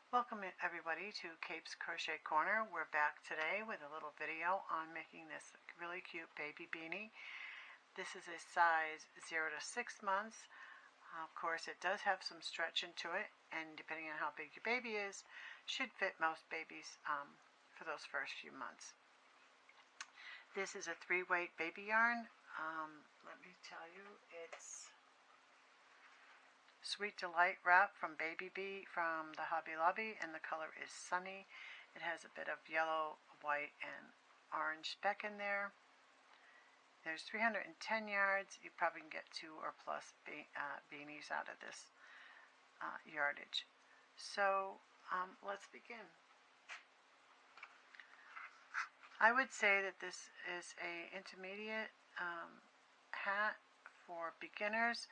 Welcome everybody to Capes Crochet Corner. We're back today with a little video on making this really cute baby beanie. This is a size 0 to 6 months. Of course, it does have some stretch into it, and depending on how big your baby is, should fit most babies for those first few months. This is a 3-weight baby yarn. Let me tell you, it's Sweet Delight wrap from Baby Bee from the Hobby Lobby, and the color is Sunny. It has a bit of yellow, white, and orange speck in there. There's 310 yards. You probably can get 2 or plus beanies out of this yardage. So let's begin. I would say that this is a intermediate hat for beginners.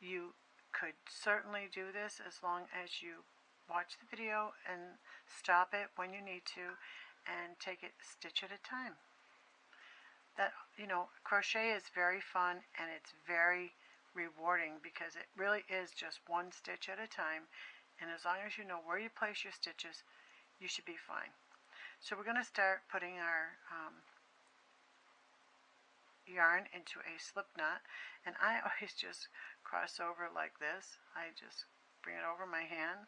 You could certainly do this as long as you watch the video and stop it when you need to and take it stitch at a time. Crochet is very fun and it's very rewarding because it really is just one stitch at a time, and as long as you know where you place your stitches, you should be fine. So we're going to start putting our yarn into a slip knot, and I always just cross over like this. I just bring it over my hand,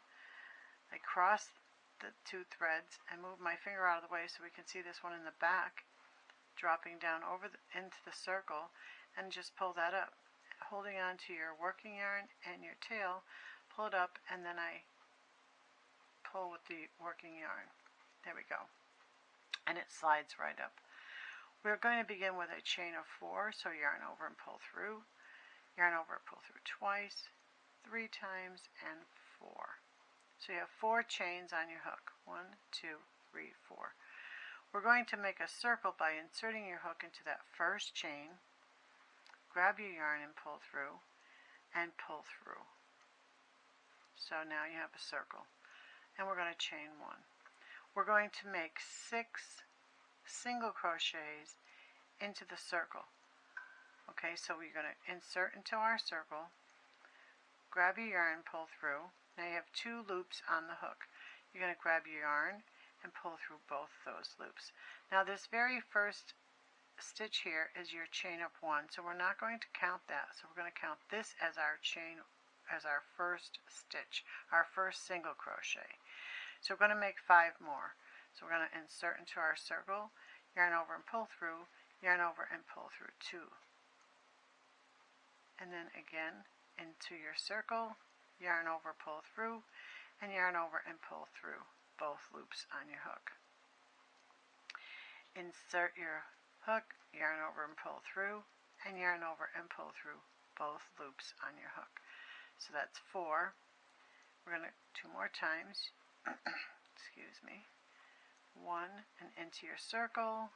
I cross the 2 threads and move my finger out of the way so we can see this one in the back dropping down over into the circle, and just pull that up, holding on to your working yarn and your tail. Pull it up, and then I pull with the working yarn. There we go, and it slides right up. We're going to begin with a chain of 4, so yarn over and pull through, yarn over, pull through twice, 3 times, and 4. So you have 4 chains on your hook. 1, 2, 3, 4. We're going to make a circle by inserting your hook into that first chain, grab your yarn and pull through, and pull through. So now you have a circle, and we're going to chain 1. We're going to make 6 single crochets into the circle. Okay, so we're going to insert into our circle, grab your yarn, pull through. Now you have 2 loops on the hook. You're going to grab your yarn and pull through both those loops. Now this very first stitch here is your chain up 1, so we're not going to count that. So we're going to count this as our chain, as our first stitch, our first single crochet. So we're going to make 5 more. So we're going to insert into our circle, yarn over and pull through, yarn over and pull through 2. And then again into your circle, yarn over, pull through, and yarn over and pull through both loops on your hook. Insert your hook, yarn over and pull through, and yarn over and pull through both loops on your hook. So that's 4. We're going to 2 more times. Excuse me. 1 and into your circle,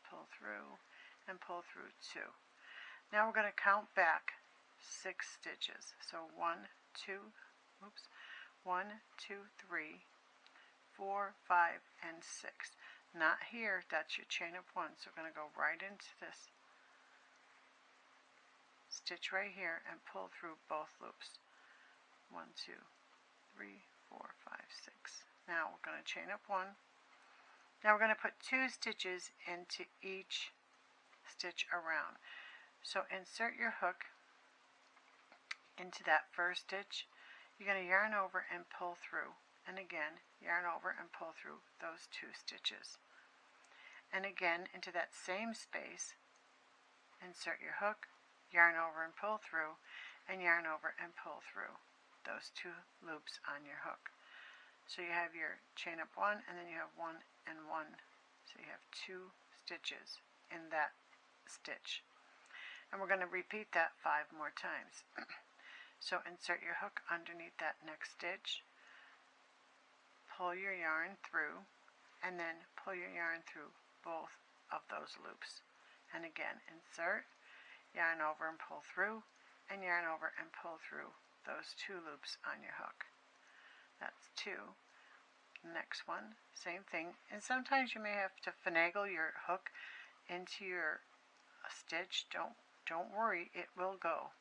pull through, and pull through 2. Now we're going to count back 6 stitches. So 1, 2, 3, 4, 5, and 6. Not here, that's your chain of 1. So we're going to go right into this stitch right here and pull through both loops. 1, 2, 3, 4, 5, 6. Now we're going to chain up 1. Now we're going to put 2 stitches into each stitch around. So insert your hook into that first stitch. You're going to yarn over and pull through, and again yarn over and pull through those 2 stitches, and again into that same space, insert your hook, yarn over and pull through, and yarn over and pull through those 2 loops on your hook. So you have your chain up 1, and then you have 1 and 1, so you have 2 stitches in that stitch, and we're going to repeat that 5 more times. So insert your hook underneath that next stitch, pull your yarn through, and then pull your yarn through both of those loops, and again insert, yarn over and pull through, and yarn over and pull through those 2 loops on your hook. That's 2. Next one, same thing, and sometimes you may have to finagle your hook into your stitch. Don't worry, it will go.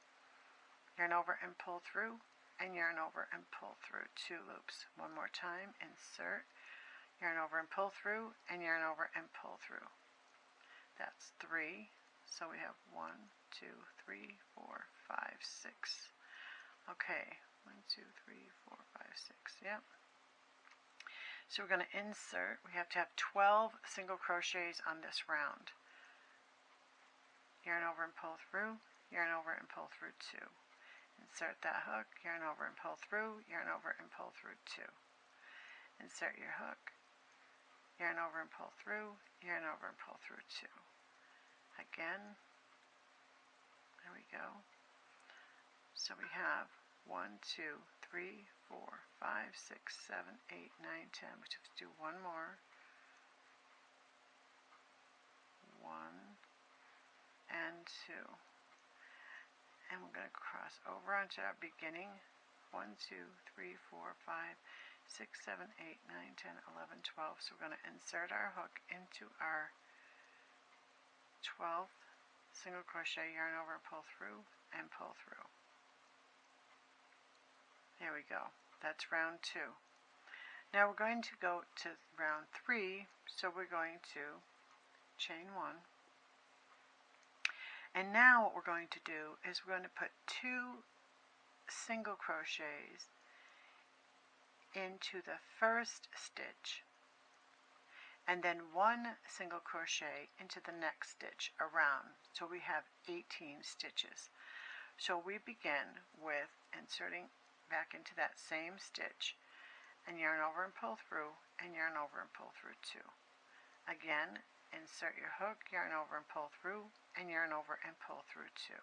Yarn over and pull through, and yarn over and pull through 2 loops. One more time, insert, yarn over and pull through, and yarn over and pull through. That's 3. So we have 1, 2, 3, 4, 5, 6. Okay, 1, 2, 3, 4, 5, 6. Yep. So we're going to insert. We have to have 12 single crochets on this round. Yarn over and pull through, yarn over and pull through 2. Insert that hook, yarn over and pull through, yarn over and pull through 2. Insert your hook, yarn over and pull through, yarn over and pull through 2. Again, there we go. So we have 1, 2, 3, 4, 5, 6, 7, 8, 9, 10. We just have to do one more. 1 and 2. And we're going to cross over onto our beginning. 1, 2, 3, 4, 5, 6, 7, 8, 9, 10, 11, 12. So we're going to insert our hook into our 12th single crochet, yarn over, pull through, and pull through. There we go. That's round 2. Now we're going to go to round 3, so we're going to chain 1. And now what we're going to do is we're going to put 2 single crochets into the first stitch, and then 1 single crochet into the next stitch around. So we have 18 stitches. So we begin with inserting back into that same stitch and yarn over and pull through, and yarn over and pull through 2. Again, insert your hook, yarn over and pull through, and yarn over and pull through 2.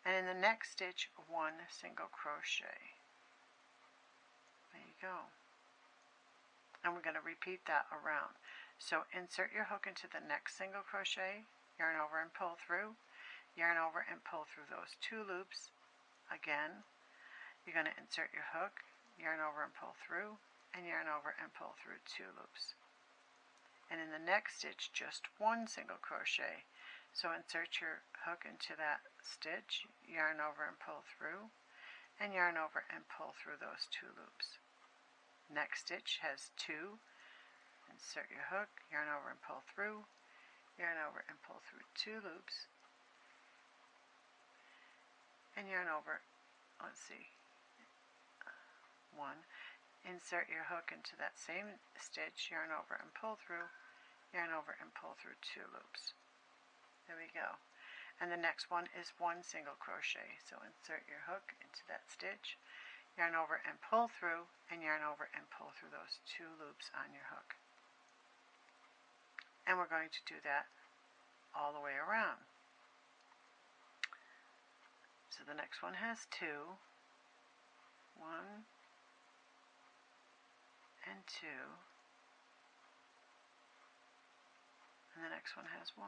And in the next stitch, 1 single crochet. There you go. And we're going to repeat that around. So insert your hook into the next single crochet, yarn over and pull through, yarn over and pull through those 2 loops. Again, you're going to insert your hook, yarn over and pull through, and yarn over and pull through 2 loops. And in the next stitch, just 1 single crochet. So insert your hook into that stitch, yarn over and pull through, and yarn over and pull through those 2 loops. Next stitch has 2. Insert your hook, yarn over and pull through, yarn over and pull through 2 loops, and yarn over, let's see, 1. Insert your hook into that same stitch, yarn over and pull through, yarn over and pull through 2 loops. There we go. And the next one is 1 single crochet. So insert your hook into that stitch, yarn over and pull through, and yarn over and pull through those 2 loops on your hook. And we're going to do that all the way around. So the next one has 2. 1 and 2. And the next one has 1.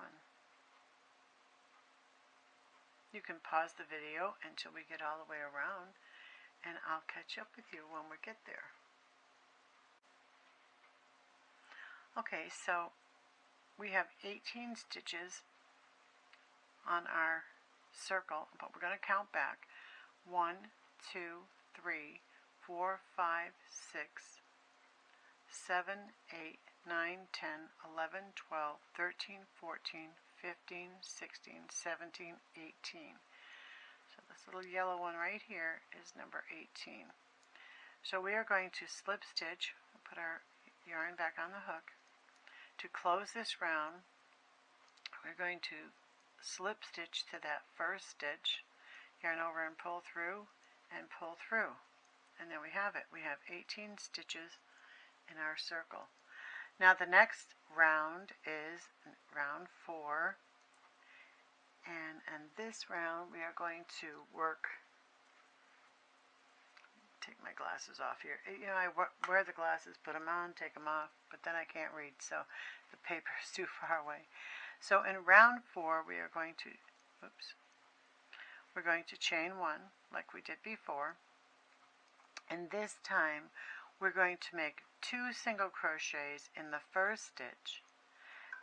You can pause the video until we get all the way around, and I'll catch up with you when we get there. Okay, so we have 18 stitches on our circle, but we're going to count back. 1, 2, 3, 4, 5, 6, 7, 8, 9, 10, 11, 12, 13, 14, 15, 16, 17, 18. So this little yellow one right here is number 18. So we are going to slip stitch, put our yarn back on the hook. To close this round, we're going to slip stitch to that first stitch, yarn over and pull through, and pull through. And there we have it. We have 18 stitches in our circle. Now the next round is round 4, and this round we are going to work, take my glasses off here. You know, I wear the glasses, put them on, take them off, but then I can't read, so the paper is too far away. So in round 4 we are going to, we're going to chain 1 like we did before, and this time we're going to make 2 single crochets in the first stitch,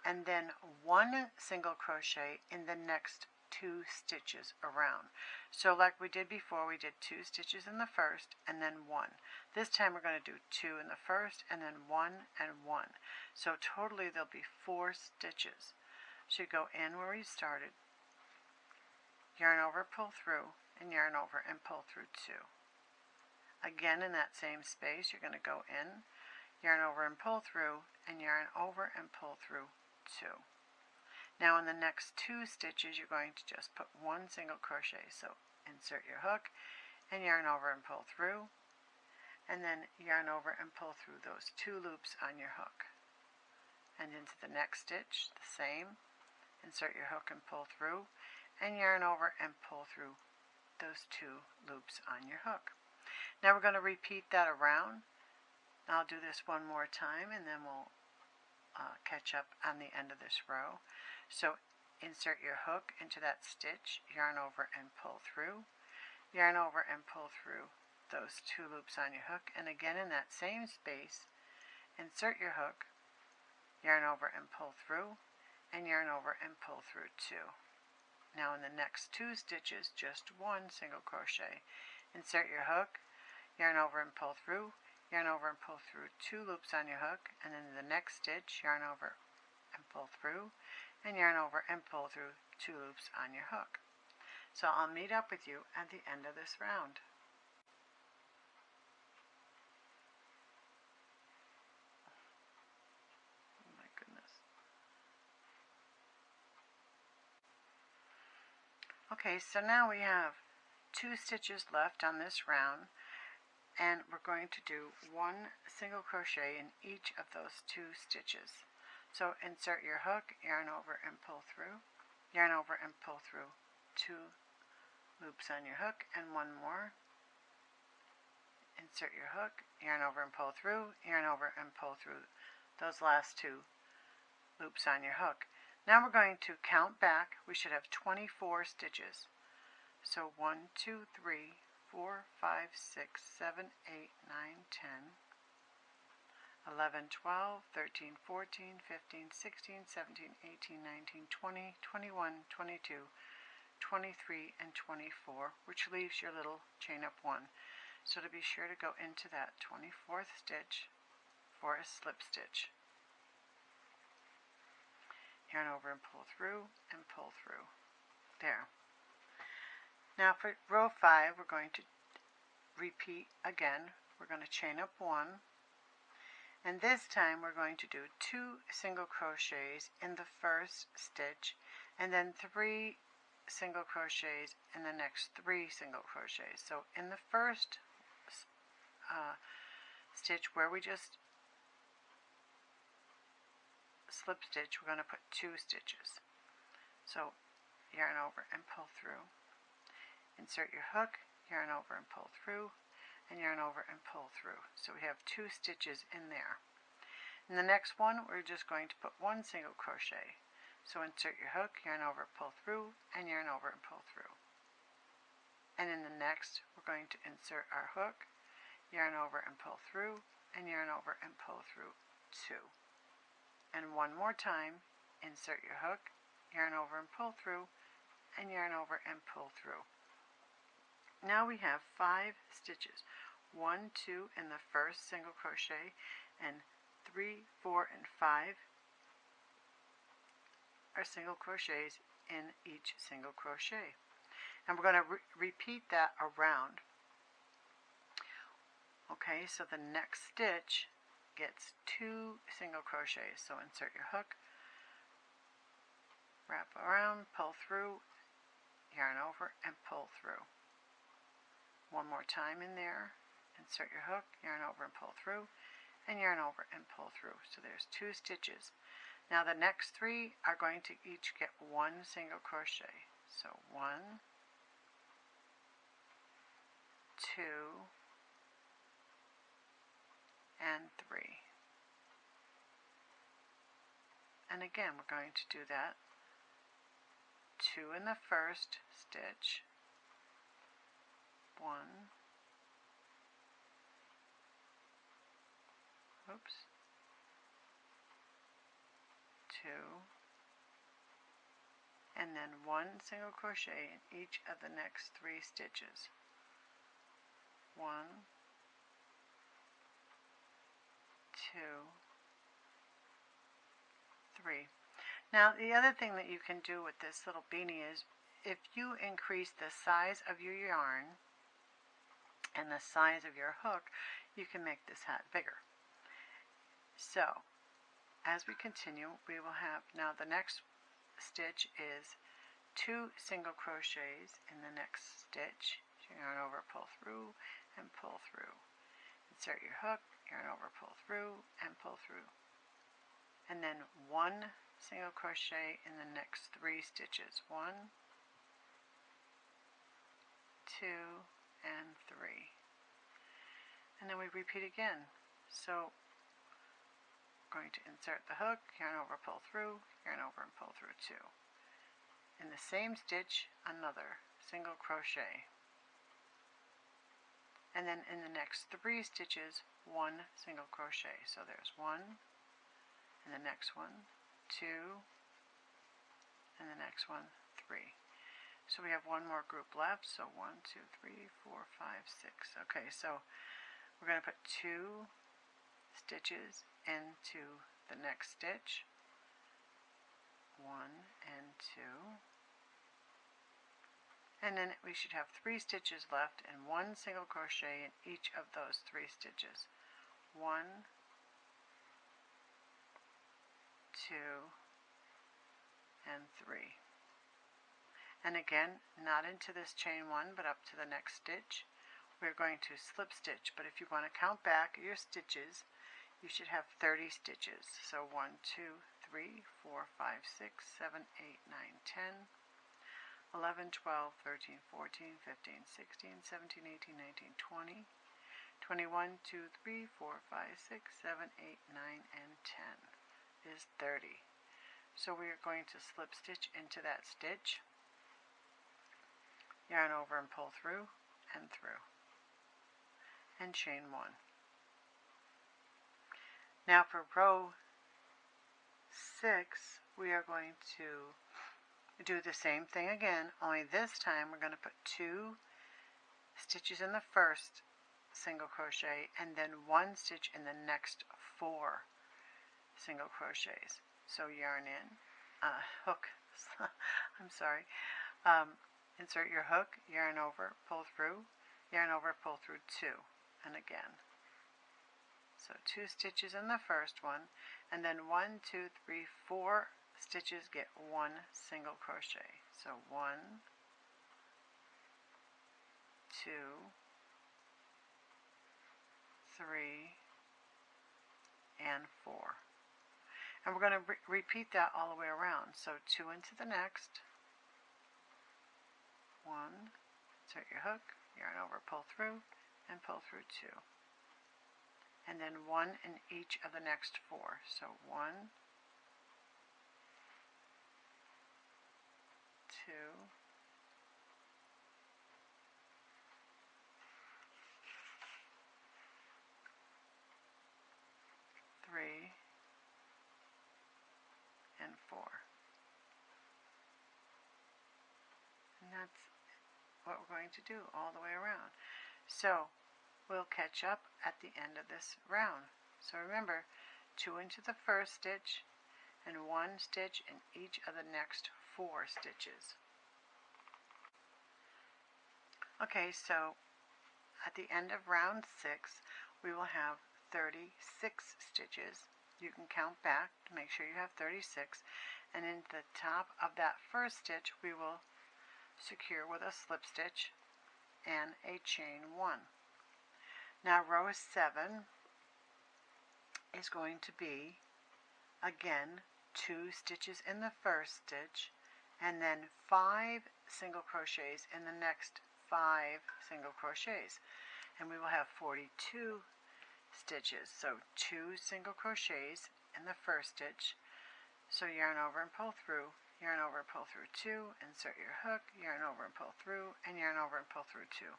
and then 1 single crochet in the next 2 stitches around. So like we did before, we did 2 stitches in the first and then 1. This time we're going to do 2 in the first and then 1 and 1. So totally there'll be 4 stitches. So you go in where you started, yarn over, pull through, and yarn over and pull through 2. Again, in that same space, you're going to go in, yarn over and pull through, and yarn over and pull through 2. Now in the next 2 stitches, you're going to just put 1 single crochet. So insert your hook and yarn over and pull through, and then yarn over and pull through those 2 loops on your hook. And into the next stitch, the same, insert your hook and pull through, and yarn over and pull through those 2 loops on your hook. Now we're going to repeat that around. I'll do this one more time and then we'll catch up on the end of this row. So insert your hook into that stitch, yarn over and pull through, yarn over and pull through those 2 loops on your hook, and again in that same space, insert your hook, yarn over and pull through, and yarn over and pull through 2. Now in the next 2 stitches, just 1 single crochet. Insert your hook, yarn over and pull through, yarn over and pull through 2 loops on your hook, and then in the next stitch, yarn over and pull through, and yarn over and pull through 2 loops on your hook. So I'll meet up with you at the end of this round. Oh my goodness. Okay, so now we have 2 stitches left on this round, and we're going to do 1 single crochet in each of those 2 stitches. So insert your hook, yarn over and pull through, yarn over and pull through 2 loops on your hook, and 1 more. Insert your hook, yarn over and pull through, yarn over and pull through those last 2 loops on your hook. Now we're going to count back. We should have 24 stitches. So 1, 2, 3, 4, 5, 6, 7, 8, 9, 10, 11, 12, 13, 14, 15, 16, 17, 18, 19, 20, 21, 22, 23, and 24, which leaves your little chain up 1. So to be sure to go into that 24th stitch for a slip stitch. Yarn over and pull through and pull through. There. Now for row 5, we're going to repeat again. We're going to chain up 1, and this time we're going to do 2 single crochets in the first stitch, and then 3 single crochets in the next 3 single crochets. So in the first stitch where we just slip stitch, we're going to put 2 stitches. So yarn over and pull through. Insert your hook, yarn over and pull through, and yarn over and pull through. So we have 2 stitches in there. In the next one, we're just going to put 1 single crochet. So insert your hook, yarn over, pull through, and yarn over and pull through. And in the next, we're going to insert our hook, yarn over and pull through, and yarn over and pull through 2. And one more time, insert your hook, yarn over and pull through, and yarn over and pull through. Now we have 5 stitches, 1, 2 in the first single crochet, and 3, 4, and 5 are single crochets in each single crochet. And we're going to repeat that around. Okay, so the next stitch gets 2 single crochets. So insert your hook, wrap around, pull through, yarn over, and pull through. One more time in there, insert your hook, yarn over and pull through, and yarn over and pull through. So there's 2 stitches. Now the next 3 are going to each get 1 single crochet. So 1, 2, and 3. And again, we're going to do that. 2 in the first stitch, 1, oops, 2, and then 1 single crochet in each of the next 3 stitches. 1, 2, 3. Now the other thing that you can do with this little beanie is if you increase the size of your yarn and the size of your hook, you can make this hat bigger. So as we continue, we will have, now the next stitch is 2 single crochets in the next stitch. Yarn over, pull through, and pull through. Insert your hook, yarn over, pull through, and pull through. And then 1 single crochet in the next 3 stitches. 1, 2, and 3. And then we repeat again. So we're going to insert the hook, yarn over, pull through, yarn over, and pull through 2. In the same stitch, another single crochet. And then in the next 3 stitches, 1 single crochet. So there's 1, and the next one, 2, and the next one, 3. So we have one more group left. So 1, 2, 3, 4, 5, 6. Okay, so we're going to put 2 stitches into the next stitch. 1 and 2. And then we should have 3 stitches left and 1 single crochet in each of those 3 stitches. 1, 2, and 3. And again, not into this chain 1, but up to the next stitch. We're going to slip stitch, but if you want to count back your stitches, you should have 30 stitches. So 1, 2, 3, 4, 5, 6, 7, 8, 9, 10, 11, 12, 13, 14, 15, 16, 17, 18, 19, 20, 21, 2, 3, 4, 5, 6, 7, 8, 9, and 10 is 30. So we are going to slip stitch into that stitch, yarn over and pull through and through, and chain 1. Now for row 6, we are going to do the same thing again, only this time we're going to put 2 stitches in the first single crochet and then 1 stitch in the next 4 single crochets. So yarn in, hook, I'm sorry, insert your hook, yarn over, pull through, yarn over, pull through 2, and again. So 2 stitches in the first one, and then 1, 2, 3, 4 stitches get 1 single crochet. So 1, 2, 3, and 4. And we're going to repeat that all the way around. So 2 into the next, 1, insert your hook, yarn over, pull through, and pull through 2. And then 1 in each of the next 4. So 1, 2, 3, and 4. And that's what we're going to do all the way around. So we'll catch up at the end of this round. So remember, 2 into the first stitch and 1 stitch in each of the next 4 stitches. Okay, so at the end of round 6, we will have 36 stitches. You can count back to make sure you have 36, and in the top of that first stitch we will secure with a slip stitch and a chain 1. Now row 7 is going to be again 2 stitches in the first stitch and then 5 single crochets in the next 5 single crochets, and we will have 42 stitches. So 2 single crochets in the first stitch, so yarn over and pull through, yarn over and pull through 2, insert your hook, yarn over and pull through, and yarn over and pull through 2.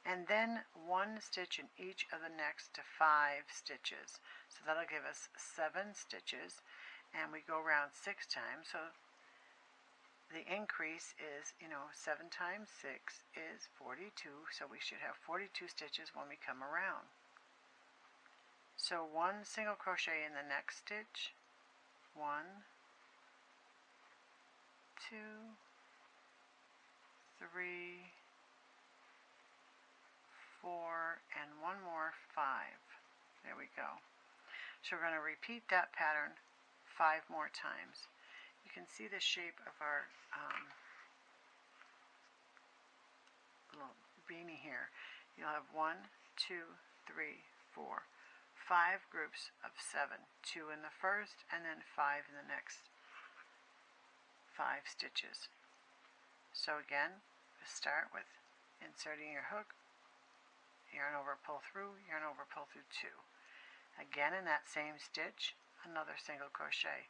And then 1 stitch in each of the next 5 stitches. So that'll give us 7 stitches, and we go around 6 times. So the increase is, 7 times 6 is 42, so we should have 42 stitches when we come around. So 1 single crochet in the next stitch, 1, 2, 3, 4, and one more, 5. There we go. So we're going to repeat that pattern 5 more times. You can see the shape of our little beanie here. You'll have 1, 2, 3, 4, 5 groups of 7. 2 in the first and then 5 in the next 5 stitches. So again, we start with inserting your hook, yarn over, pull through, yarn over, pull through 2. Again in that same stitch, another single crochet,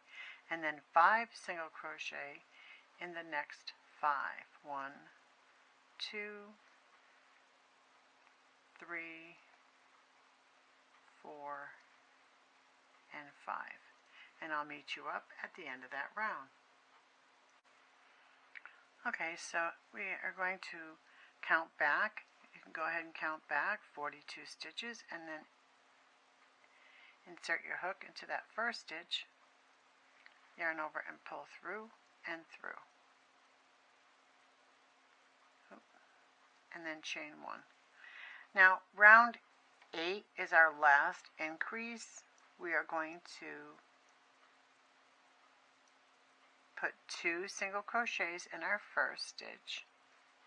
and then 5 single crochet in the next 5. 1, 2, 3, 4, and 5. And I'll meet you up at the end of that round. Okay, so we are going to count back. You can go ahead and count back 42 stitches and then insert your hook into that first stitch, yarn over and pull through and through. And then chain 1. Now round 8 is our last increase. We are going to put 2 single crochets in our first stitch,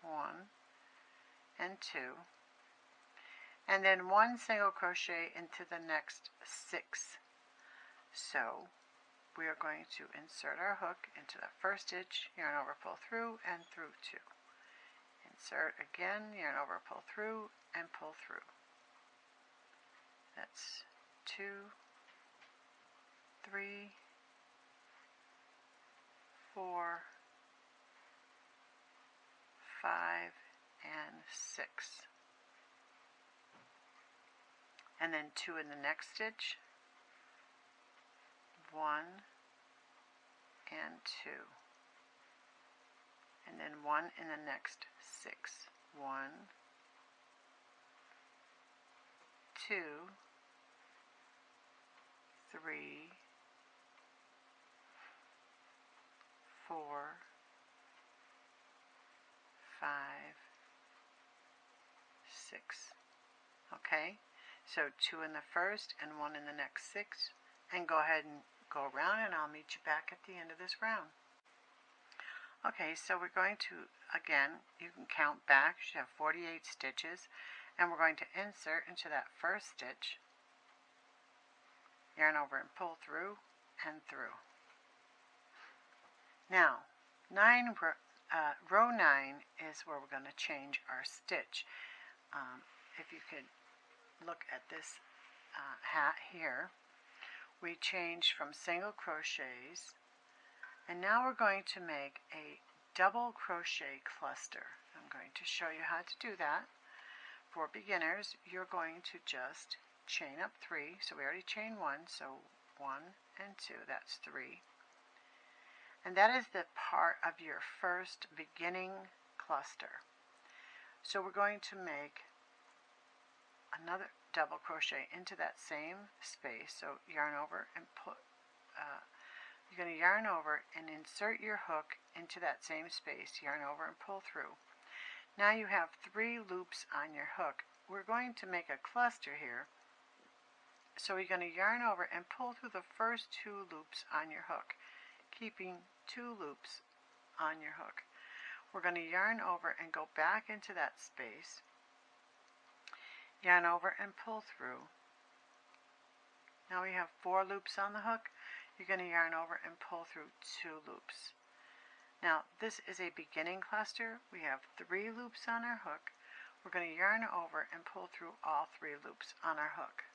1 and 2, and then 1 single crochet into the next 6. So we are going to insert our hook into the first stitch, yarn over, pull through, and through 2. Insert again, yarn over, pull through, and pull through. That's 2, 3, 4, 5, and 6. And then 2 in the next stitch, 1 and 2. And then 1 in the next 6. 1, 2, 3, 4, 5, 6. Okay, so 2 in the first and 1 in the next 6. And go ahead and go around and I'll meet you back at the end of this round. Okay, so we're going to, again, you can count back. You should have 48 stitches. And we're going to insert into that first stitch, yarn over and pull through and through. Now, row 9 is where we're going to change our stitch. If you could look at this hat here, we changed from single crochets, and now we're going to make a double crochet cluster. I'm going to show you how to do that. For beginners, you're going to just chain up 3. So we already chained 1, so 1 and 2, that's 3. And that is the part of your first beginning cluster. So we're going to make another double crochet into that same space. So yarn over and put, you're going to yarn over and insert your hook into that same space, yarn over and pull through. Now you have 3 loops on your hook. We're going to make a cluster here. So you're going to yarn over and pull through the first 2 loops on your hook, keeping 2 loops on your hook. We're going to yarn over and go back into that space, yarn over and pull through. Now we have 4 loops on the hook. You're going to yarn over and pull through 2 loops. Now this is a beginning cluster. We have 3 loops on our hook. We're going to yarn over and pull through all 3 loops on our hook.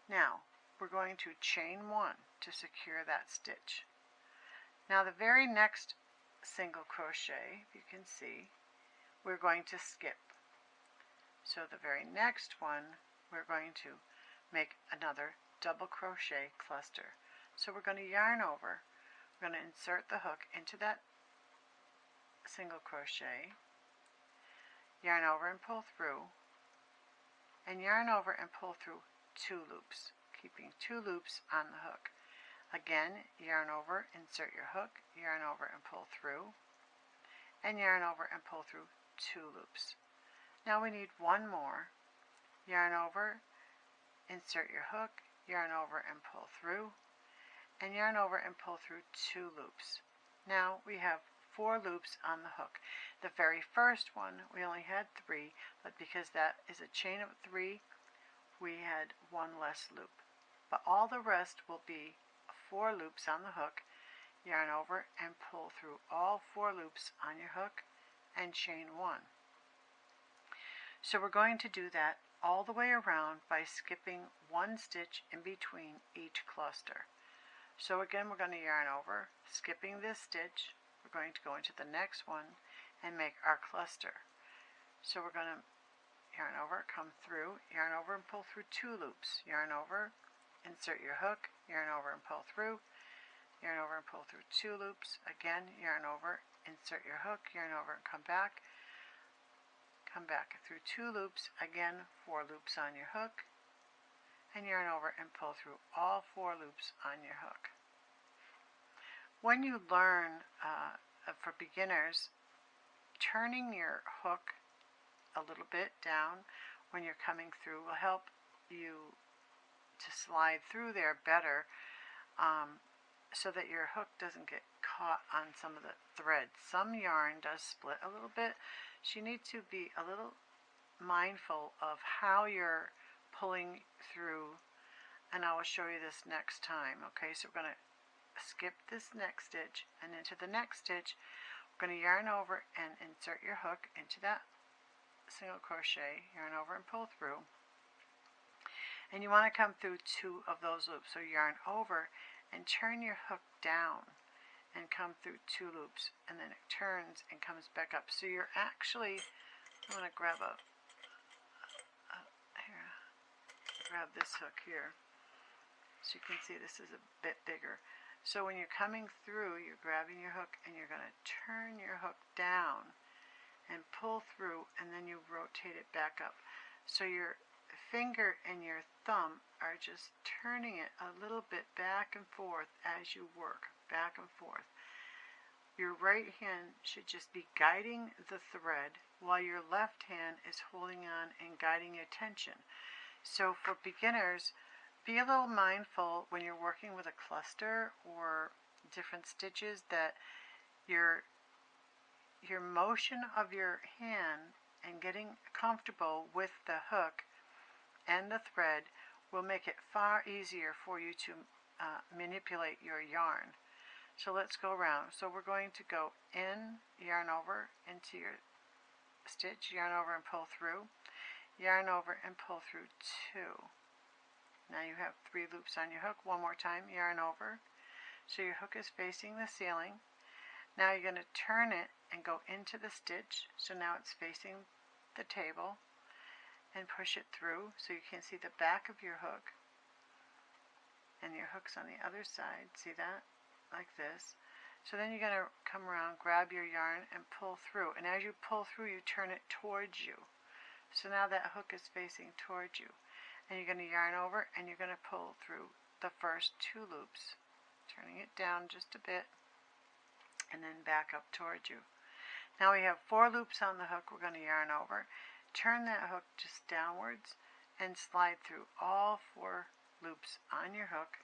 Now we're going to chain 1 to secure that stitch. Now the very next single crochet, if you can see, we're going to skip. So the very next one, we're going to make another double crochet cluster. So we're going to yarn over, we're going to insert the hook into that single crochet, yarn over and pull through, and yarn over and pull through 2 loops, keeping 2 loops on the hook. Again, yarn over, insert your hook, yarn over and pull through, and yarn over and pull through 2 loops. Now we need one more. Yarn over, insert your hook, yarn over and pull through, and yarn over and pull through 2 loops. Now we have 4 loops on the hook. The very first one we only had 3, but because that is a chain of 3, we had 1 less loop. But all the rest will be 4 loops on the hook. Yarn over and pull through all 4 loops on your hook and chain 1. So we're going to do that all the way around by skipping 1 stitch in between each cluster. So again, we're going to yarn over, skipping this stitch. We're going to go into the next one and make our cluster. So we're going to yarn over, come through, yarn over and pull through 2 loops. Yarn over, insert your hook, yarn over and pull through, yarn over and pull through 2 loops. Again, yarn over, insert your hook, yarn over and come back through 2 loops. Again, 4 loops on your hook, and yarn over and pull through all 4 loops on your hook. When you learn, for beginners, turning your hook a little bit down when you're coming through will help you to slide through there better, so that your hook doesn't get caught on some of the threads. Some yarn does split a little bit, so you need to be a little mindful of how you're pulling through, and I will show you this next time. Okay, so we're going to skip this next stitch, and into the next stitch we're going to yarn over and insert your hook into that single crochet, yarn over and pull through, and you want to come through 2 of those loops. So yarn over and turn your hook down and come through 2 loops, and then it turns and comes back up. So you're actually, I'm going to grab grab this hook here so you can see this is a bit bigger. So when you're coming through, you're grabbing your hook and you're going to turn your hook down and pull through, and then you rotate it back up. So your finger and your thumb are just turning it a little bit back and forth as you work, back and forth. Your right hand should just be guiding the thread while your left hand is holding on and guiding your tension. So for beginners, be a little mindful when you're working with a cluster or different stitches that your motion of your hand and getting comfortable with the hook and the thread will make it far easier for you to manipulate your yarn. So let's go around. So we're going to go in, yarn over into your stitch, yarn over and pull through, yarn over and pull through 2. Now you have 3 loops on your hook. One more time, yarn over. So your hook is facing the ceiling. Now you're going to turn it and go into the stitch. So now it's facing the table, and push it through so you can see the back of your hook, and your hook's on the other side. See that? Like this. So then you're going to come around, grab your yarn and pull through, and as you pull through you turn it towards you. So now that hook is facing towards you, and you're going to yarn over and you're going to pull through the first 2 loops, turning it down just a bit and then back up towards you. Now we have 4 loops on the hook. We're going to yarn over, turn that hook just downwards and slide through all 4 loops on your hook,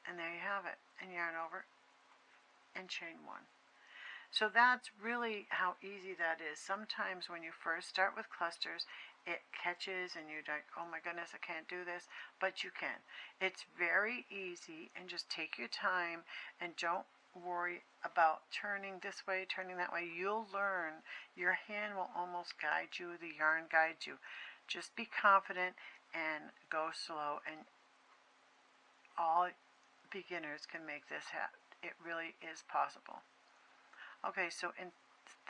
and there you have it, and yarn over and chain 1. So that's really how easy that is. Sometimes when you first start with clusters, it catches and you're like, oh my goodness, I can't do this, but you can. It's very easy, and just take your time and don't worry about turning this way, turning that way. You'll learn. Your hand will almost guide you. The yarn guides you. Just be confident and go slow, and all beginners can make this happen. It really is possible. Okay, so in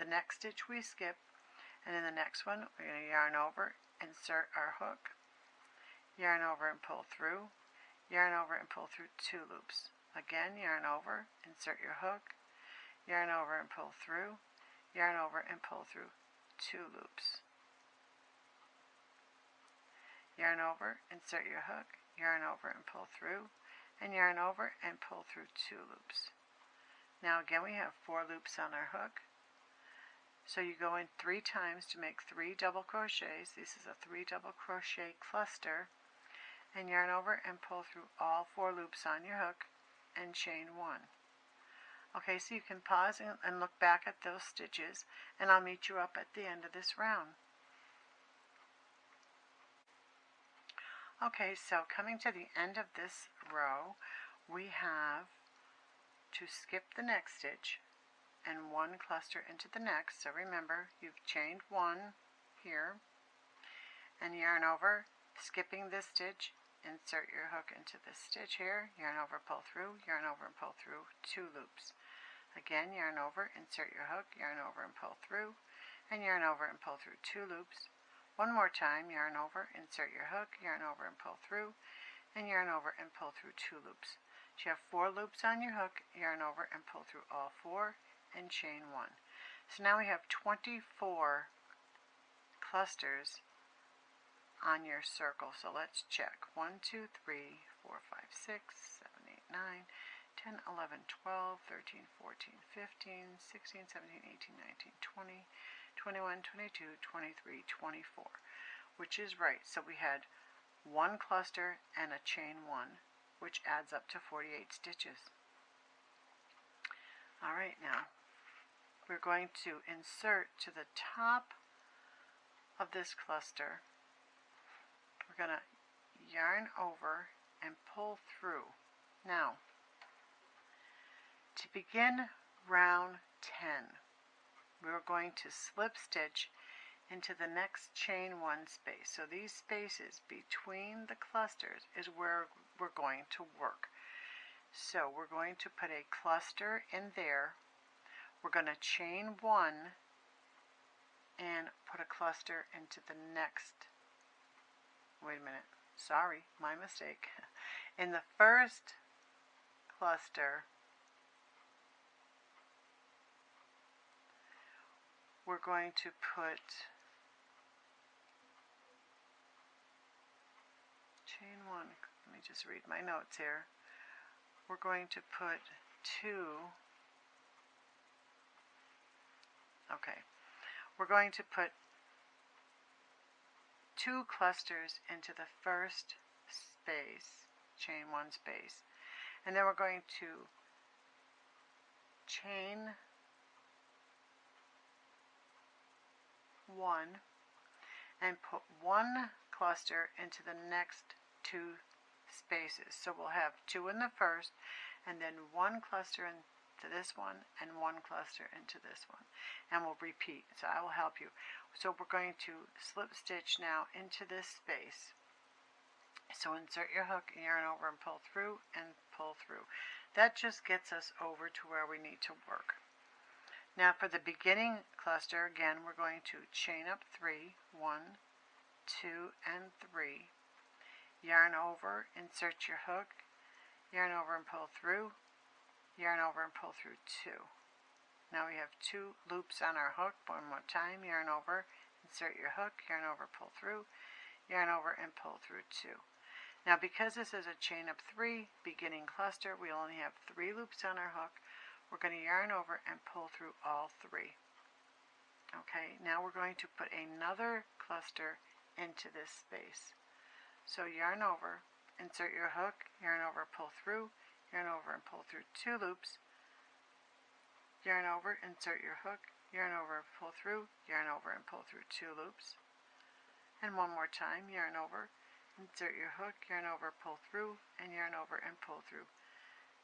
the next stitch we skip, and in the next one we're going to yarn over, insert our hook, yarn over and pull through, yarn over and pull through 2 loops. Again, yarn over, insert your hook, yarn over and pull through, yarn over and pull through 2 loops. Yarn over, insert your hook, yarn over and pull through, and yarn over and pull through 2 loops. Now again we have 4 loops on our hook. So you go in 3 times to make 3 double crochets. This is a 3 double crochet cluster, and yarn over and pull through all 4 loops on your hook and chain 1. Okay, so you can pause and look back at those stitches, and I'll meet you up at the end of this round. Okay, so coming to the end of this row, we have to skip the next stitch and 1 cluster into the next. So remember, you've chained 1 here, and yarn over, skipping this stitch, insert your hook into this stitch here, yarn over, pull through, yarn over and pull through 2 loops. Again, yarn over, insert your hook, yarn over and pull through, and yarn over and pull through 2 loops. One more time, yarn over, insert your hook, yarn over and pull through, and yarn over and pull through 2 loops. So you have 4 loops on your hook, yarn over and pull through all 4, and chain 1. So now we have 24 clusters on your circle. So let's check. 1, 2, 3, 4, 5, 6, 7, 8, 9, 10, 11, 12, 13, 14, 15, 16, 17, 18, 19, 20, 21, 22, 23, 24, which is right. So we had 1 cluster and a chain 1, which adds up to 48 stitches. Alright, now we're going to insert to the top of this cluster. We're going to yarn over and pull through. Now, to begin round 10, we're going to slip stitch into the next chain 1 space. So these spaces between the clusters is where we're going to work. So we're going to put a cluster in there. We're going to chain 1 and put a cluster into the next. Wait a minute. Sorry, my mistake. In the first cluster, we're going to put chain 1. Let me just read my notes here. We're going to put 2. Okay. We're going to put 2 clusters into the first space, chain 1 space, and then we're going to chain 1 and put 1 cluster into the next 2 spaces. So we'll have 2 in the first, and then 1 cluster into this one, and 1 cluster into this one, and we'll repeat. So I will help you. So we're going to slip stitch now into this space. So insert your hook, yarn over and pull through, and pull through. That just gets us over to where we need to work. Now for the beginning cluster, again, we're going to chain up 3, 1, 2, and 3. Yarn over, insert your hook, yarn over and pull through, yarn over and pull through 2. Now we have 2 loops on our hook. One more time, yarn over, insert your hook, yarn over, pull through, yarn over and pull through 2. Now because this is a chain up 3 beginning cluster, we only have 3 loops on our hook. We're going to yarn over and pull through all 3. Okay, now we're going to put another cluster into this space. So yarn over, insert your hook, yarn over, pull through, yarn over and pull through 2 loops, yarn over, insert your hook, yarn over, pull through, yarn over and pull through 2 loops, and one more time, yarn over, insert your hook, yarn over, pull through, and yarn over and pull through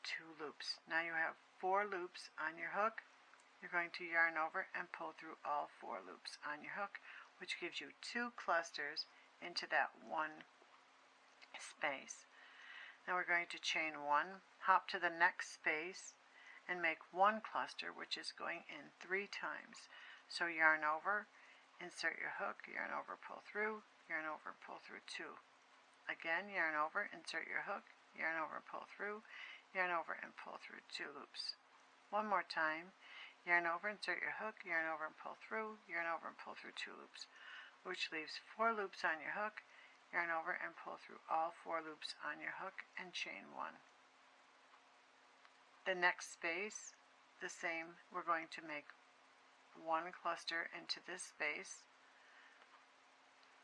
2 loops. Now you have 4 loops on your hook. You're going to yarn over and pull through all 4 loops on your hook, which gives you 2 clusters into that 1 space. Now we're going to chain 1, hop to the next space, and make 1 cluster, which is going in 3 times. So yarn over, insert your hook, yarn over, pull through, yarn over, pull through 2. Again, yarn over, insert your hook, yarn over, pull through, yarn over and pull through 2 loops. One more time, yarn over, insert your hook, yarn over and pull through, yarn over and pull through 2 loops, which leaves 4 loops on your hook, yarn over and pull through all 4 loops on your hook and chain 1. The next space, the same, we're going to make 1 cluster into this space,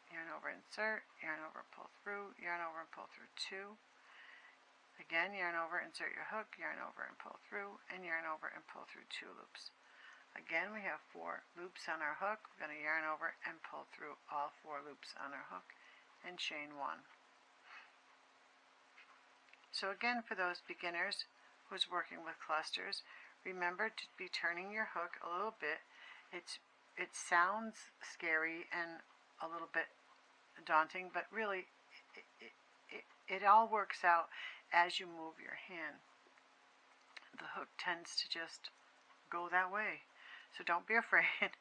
yarn over, insert, yarn over, pull through, yarn over and pull through 2. Again, yarn over, insert your hook, yarn over and pull through, and yarn over and pull through 2 loops. Again, we have 4 loops on our hook. We're going to yarn over and pull through all 4 loops on our hook and chain 1. So again, for those beginners who's working with clusters, remember to be turning your hook a little bit. It sounds scary and a little bit daunting, but really it all works out as you move your hand. The hook tends to just go that way, so don't be afraid.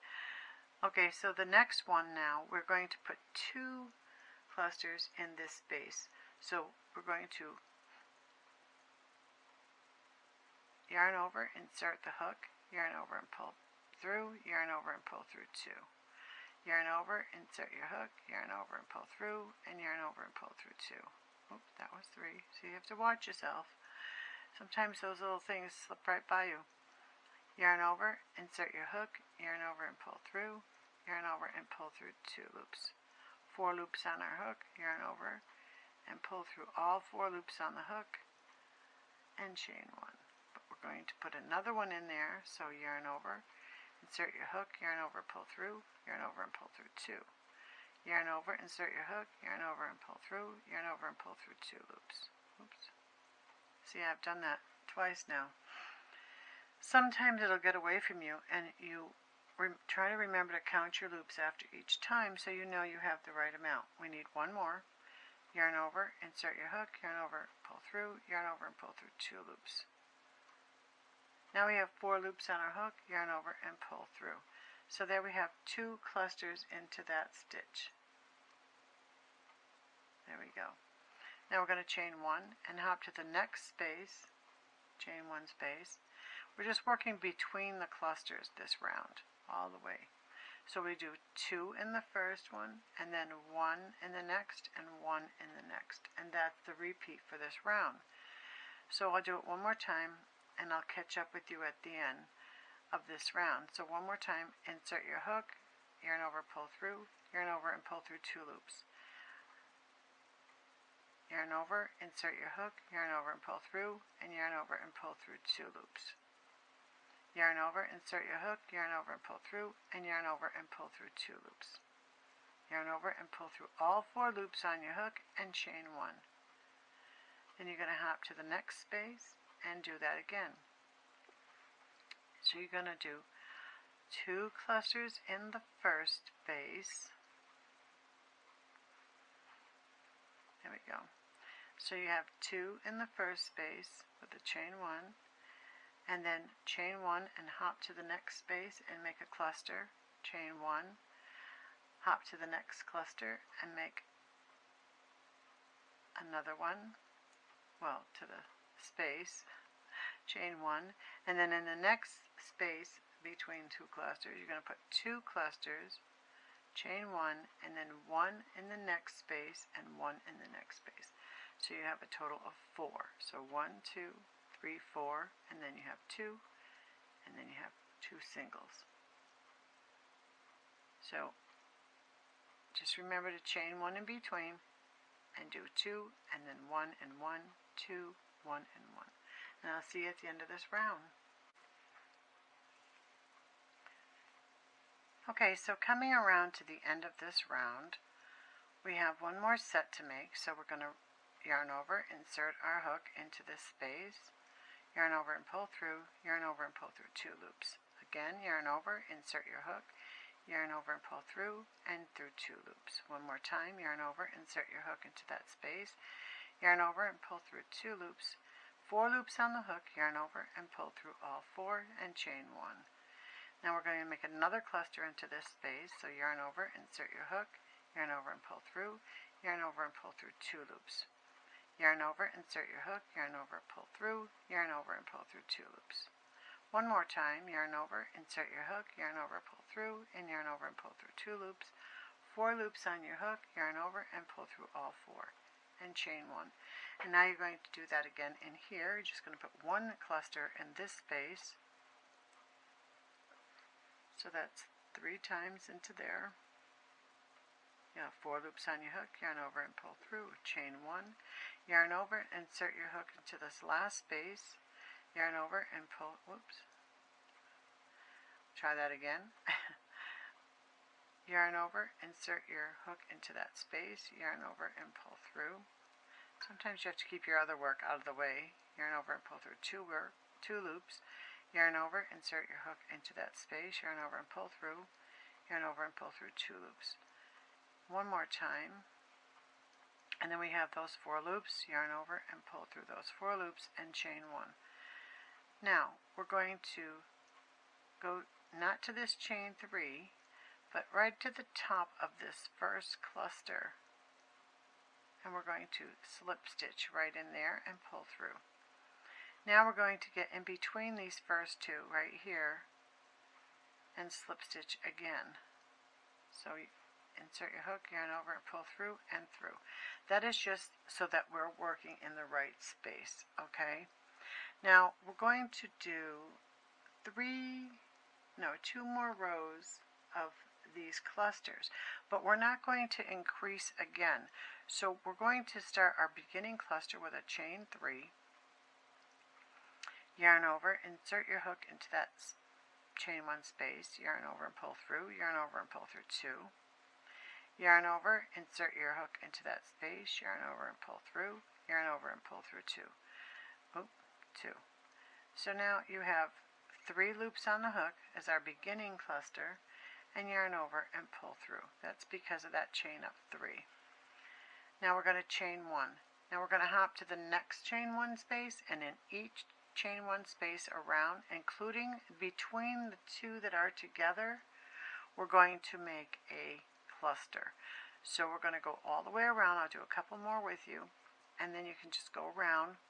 Okay, so the next one now, we're going to put 2 clusters in this space. So we're going to yarn over, insert the hook, yarn over and pull through, yarn over and pull through 2. Yarn over, insert your hook, yarn over and pull through, and yarn over and pull through 2. Oops, that was 3. So you have to watch yourself. Sometimes those little things slip right by you. Yarn over, insert your hook, yarn over and pull through, yarn over and pull through 2 loops. 4 loops on our hook, yarn over and pull through all 4 loops on the hook and chain 1. But we're going to put another one in there, so yarn over, insert your hook, yarn over, pull through, yarn over and pull through 2. Yarn over, insert your hook, yarn over and pull through, yarn over and pull through 2 loops. Oops. See, I've done that twice now. Sometimes it'll get away from you, and you try to remember to count your loops after each time so you know you have the right amount. We need 1 more. Yarn over, insert your hook, yarn over, pull through, yarn over and pull through 2 loops. Now we have 4 loops on our hook, yarn over and pull through. So there we have 2 clusters into that stitch. There we go. Now we're going to chain 1 and hop to the next space, chain 1 space. We're just working between the clusters this round, all the way. So we do 2 in the first one, and then 1 in the next, and 1 in the next. And that's the repeat for this round. So I'll do it one more time, and I'll catch up with you at the end of this round. So one more time, insert your hook, yarn over, pull through, yarn over and pull through 2 loops. Yarn over, insert your hook, yarn over and pull through, and yarn over and pull through 2 loops. Yarn over, insert your hook, yarn over and pull through, and yarn over and pull through 2 loops. Yarn over and pull through all 4 loops on your hook and chain 1. Then you're going to hop to the next space and do that again. So you're going to do 2 clusters in the first space. There we go. So you have 2 in the first space with the chain 1, and then chain 1 and hop to the next space and make a cluster, chain 1, hop to the next cluster and make another one, well, to the space, chain 1, and then in the next space between 2 clusters, you're going to put 2 clusters, chain 1, and then 1 in the next space and 1 in the next space. So you have a total of 4. So 1, 2, 3, 4, and then you have 2, and then you have 2 singles. So just remember to chain 1 in between and do 2, and then 1 and 1, 2, 1 and 1. And I'll see you at the end of this round. Okay, so coming around to the end of this round, we have one more set to make. So we're going to yarn over, insert our hook into this space, yarn over and pull through, yarn over and pull through 2 loops. Again, yarn over, insert your hook, yarn over and pull through, and through 2 loops. One more time, yarn over, insert your hook into that space, yarn over and pull through 2 loops. 4 loops on the hook, yarn over and pull through all 4 and chain 1. Now we're going to make another cluster into this space, so yarn over, insert your hook, yarn over and pull through, yarn over and pull through 2 loops. yarn over, insert your hook, yarn over, pull through, yarn over and pull through 2 loops. One more time, yarn over, insert your hook, yarn over, pull through, and yarn over and pull through 2 loops. 4 loops on your hook, yarn over and pull through all 4 and chain 1. And now you're going to do that again in here. You're just going to put 1 cluster in this space. So that's 3 times into there. You have 4 loops on your hook, yarn over and pull through, chain 1, yarn over, insert your hook into this last space, yarn over and pull, whoops, try that again. Yarn over, insert your hook into that space, yarn over and pull through. Sometimes you have to keep your other work out of the way. Yarn over and pull through 2 loops, yarn over, insert your hook into that space, yarn over and pull through, yarn over and pull through 2 loops. One more time, and then we have those 4 loops, yarn over and pull through those 4 loops and chain 1. Now we're going to go not to this chain 3, but right to the top of this first cluster, and we're going to slip stitch right in there and pull through. Now we're going to get in between these first 2 right here and slip stitch again. So insert your hook, yarn over and pull through and through. That is just so that we're working in the right space, okay? Now we're going to do 2 more rows of these clusters, but we're not going to increase again. So we're going to start our beginning cluster with a chain 3, yarn over, insert your hook into that chain 1 space, yarn over and pull through, yarn over and pull through 2, yarn over, insert your hook into that space, yarn over and pull through, yarn over and pull through 2. 2. So now you have 3 loops on the hook as our beginning cluster, and yarn over and pull through. That's because of that chain of 3. Now we're going to chain 1. Now we're going to hop to the next chain 1 space, and in each chain 1 space around, including between the 2 that are together, we're going to make a cluster. So we're going to go all the way around. I'll do a couple more with you, and then you can just go around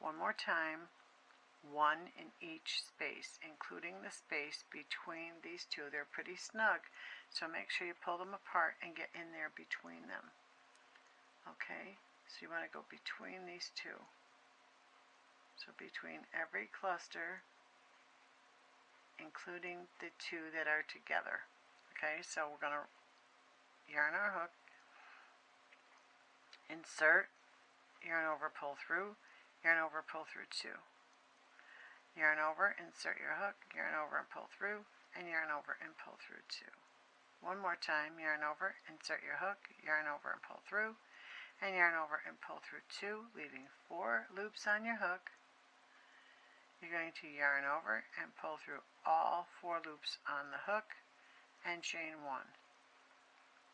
one more time, 1 in each space, including the space between these 2. They're pretty snug, so make sure you pull them apart and get in there between them. Okay, so you want to go between these 2. So between every cluster, including the 2 that are together. Okay, so we're going to yarn our hook, insert, yarn over, pull through, yarn over, pull through 2. Yarn over, insert your hook, yarn over and pull through, and yarn over and pull through 2. One more time, yarn over, insert your hook, yarn over and pull through, and yarn over and pull through 2, leaving 4 loops on your hook. You're going to yarn over and pull through all 4 loops on the hook and chain 1.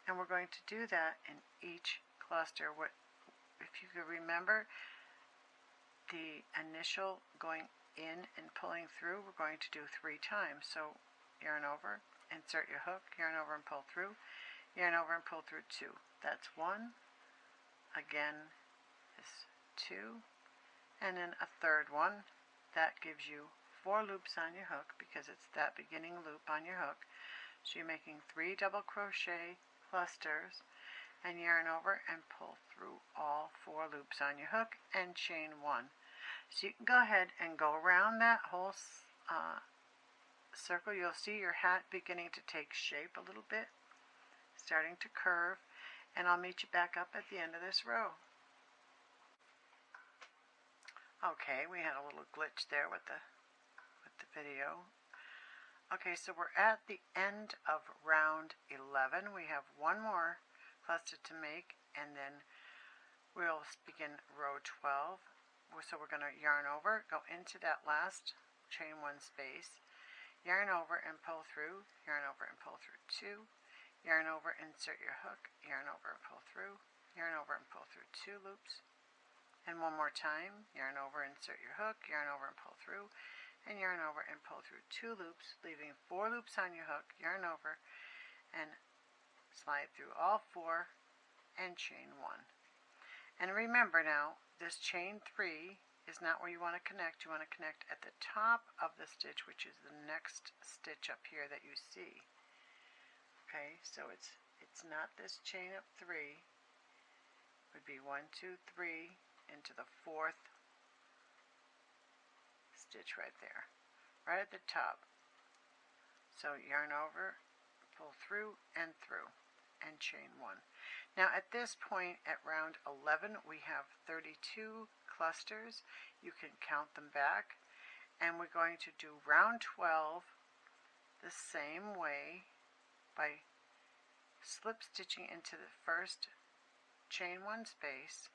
And we're going to do that in each cluster. If you could remember the initial going in and pulling through, we're going to do 3 times. So yarn over, insert your hook, yarn over and pull through, yarn over and pull through 2. That's 1. Again is 2, and then a 3rd one. That gives you 4 loops on your hook because it's that beginning loop on your hook. So you're making 3 double crochet clusters and yarn over and pull through all 4 loops on your hook and chain 1. So you can go ahead and go around that whole circle. You'll see your hat beginning to take shape a little bit, starting to curve, and I'll meet you back up at the end of this row. Okay, we had a little glitch there with the video. Okay, so we're at the end of round 11. We have 1 more cluster to make, and then we'll begin row 12. So we're going to yarn over, go into that last chain 1 space, yarn over and pull through, yarn over and pull through 2, yarn over, insert your hook, yarn over and pull through, yarn over and pull through 2 loops, and 1 more time, yarn over, insert your hook, yarn over and pull through, and yarn over and pull through 2 loops, leaving 4 loops on your hook, yarn over and slide through all 4 and chain 1. And remember now, this chain 3 is not where you want to connect. You want to connect at the top of the stitch, which is the next stitch up here that you see. Okay, so it's not this chain up 3. It would be 1, 2, 3 into the 4th stitch right there, right at the top. So yarn over, pull through, and chain 1. Now at this point, at round 11, we have 32 clusters. You can count them back, and we're going to do round 12 the same way by slip stitching into the first chain 1 space,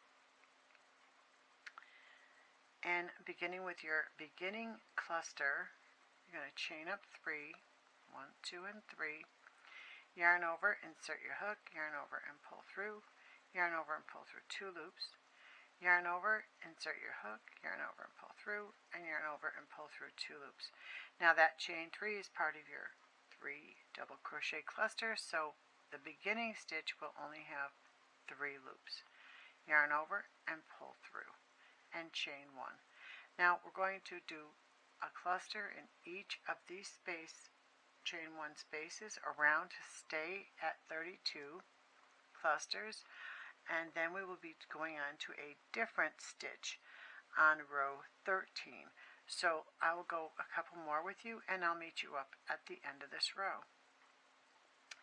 and beginning with your beginning cluster, you're going to chain up 3, 1, 2, and 3, yarn over, insert your hook, yarn over and pull through, yarn over and pull through 2 loops, yarn over, insert your hook, yarn over and pull through, and yarn over and pull through 2 loops. Now that chain 3 is part of your 3 double crochet cluster, so the beginning stitch will only have 3 loops. Yarn over and pull through, and chain 1. Now we're going to do a cluster in each of these chain 1 spaces around to stay at 32 clusters, and then we will be going on to a different stitch on row 13. So I will go a couple more with you, and I'll meet you up at the end of this row.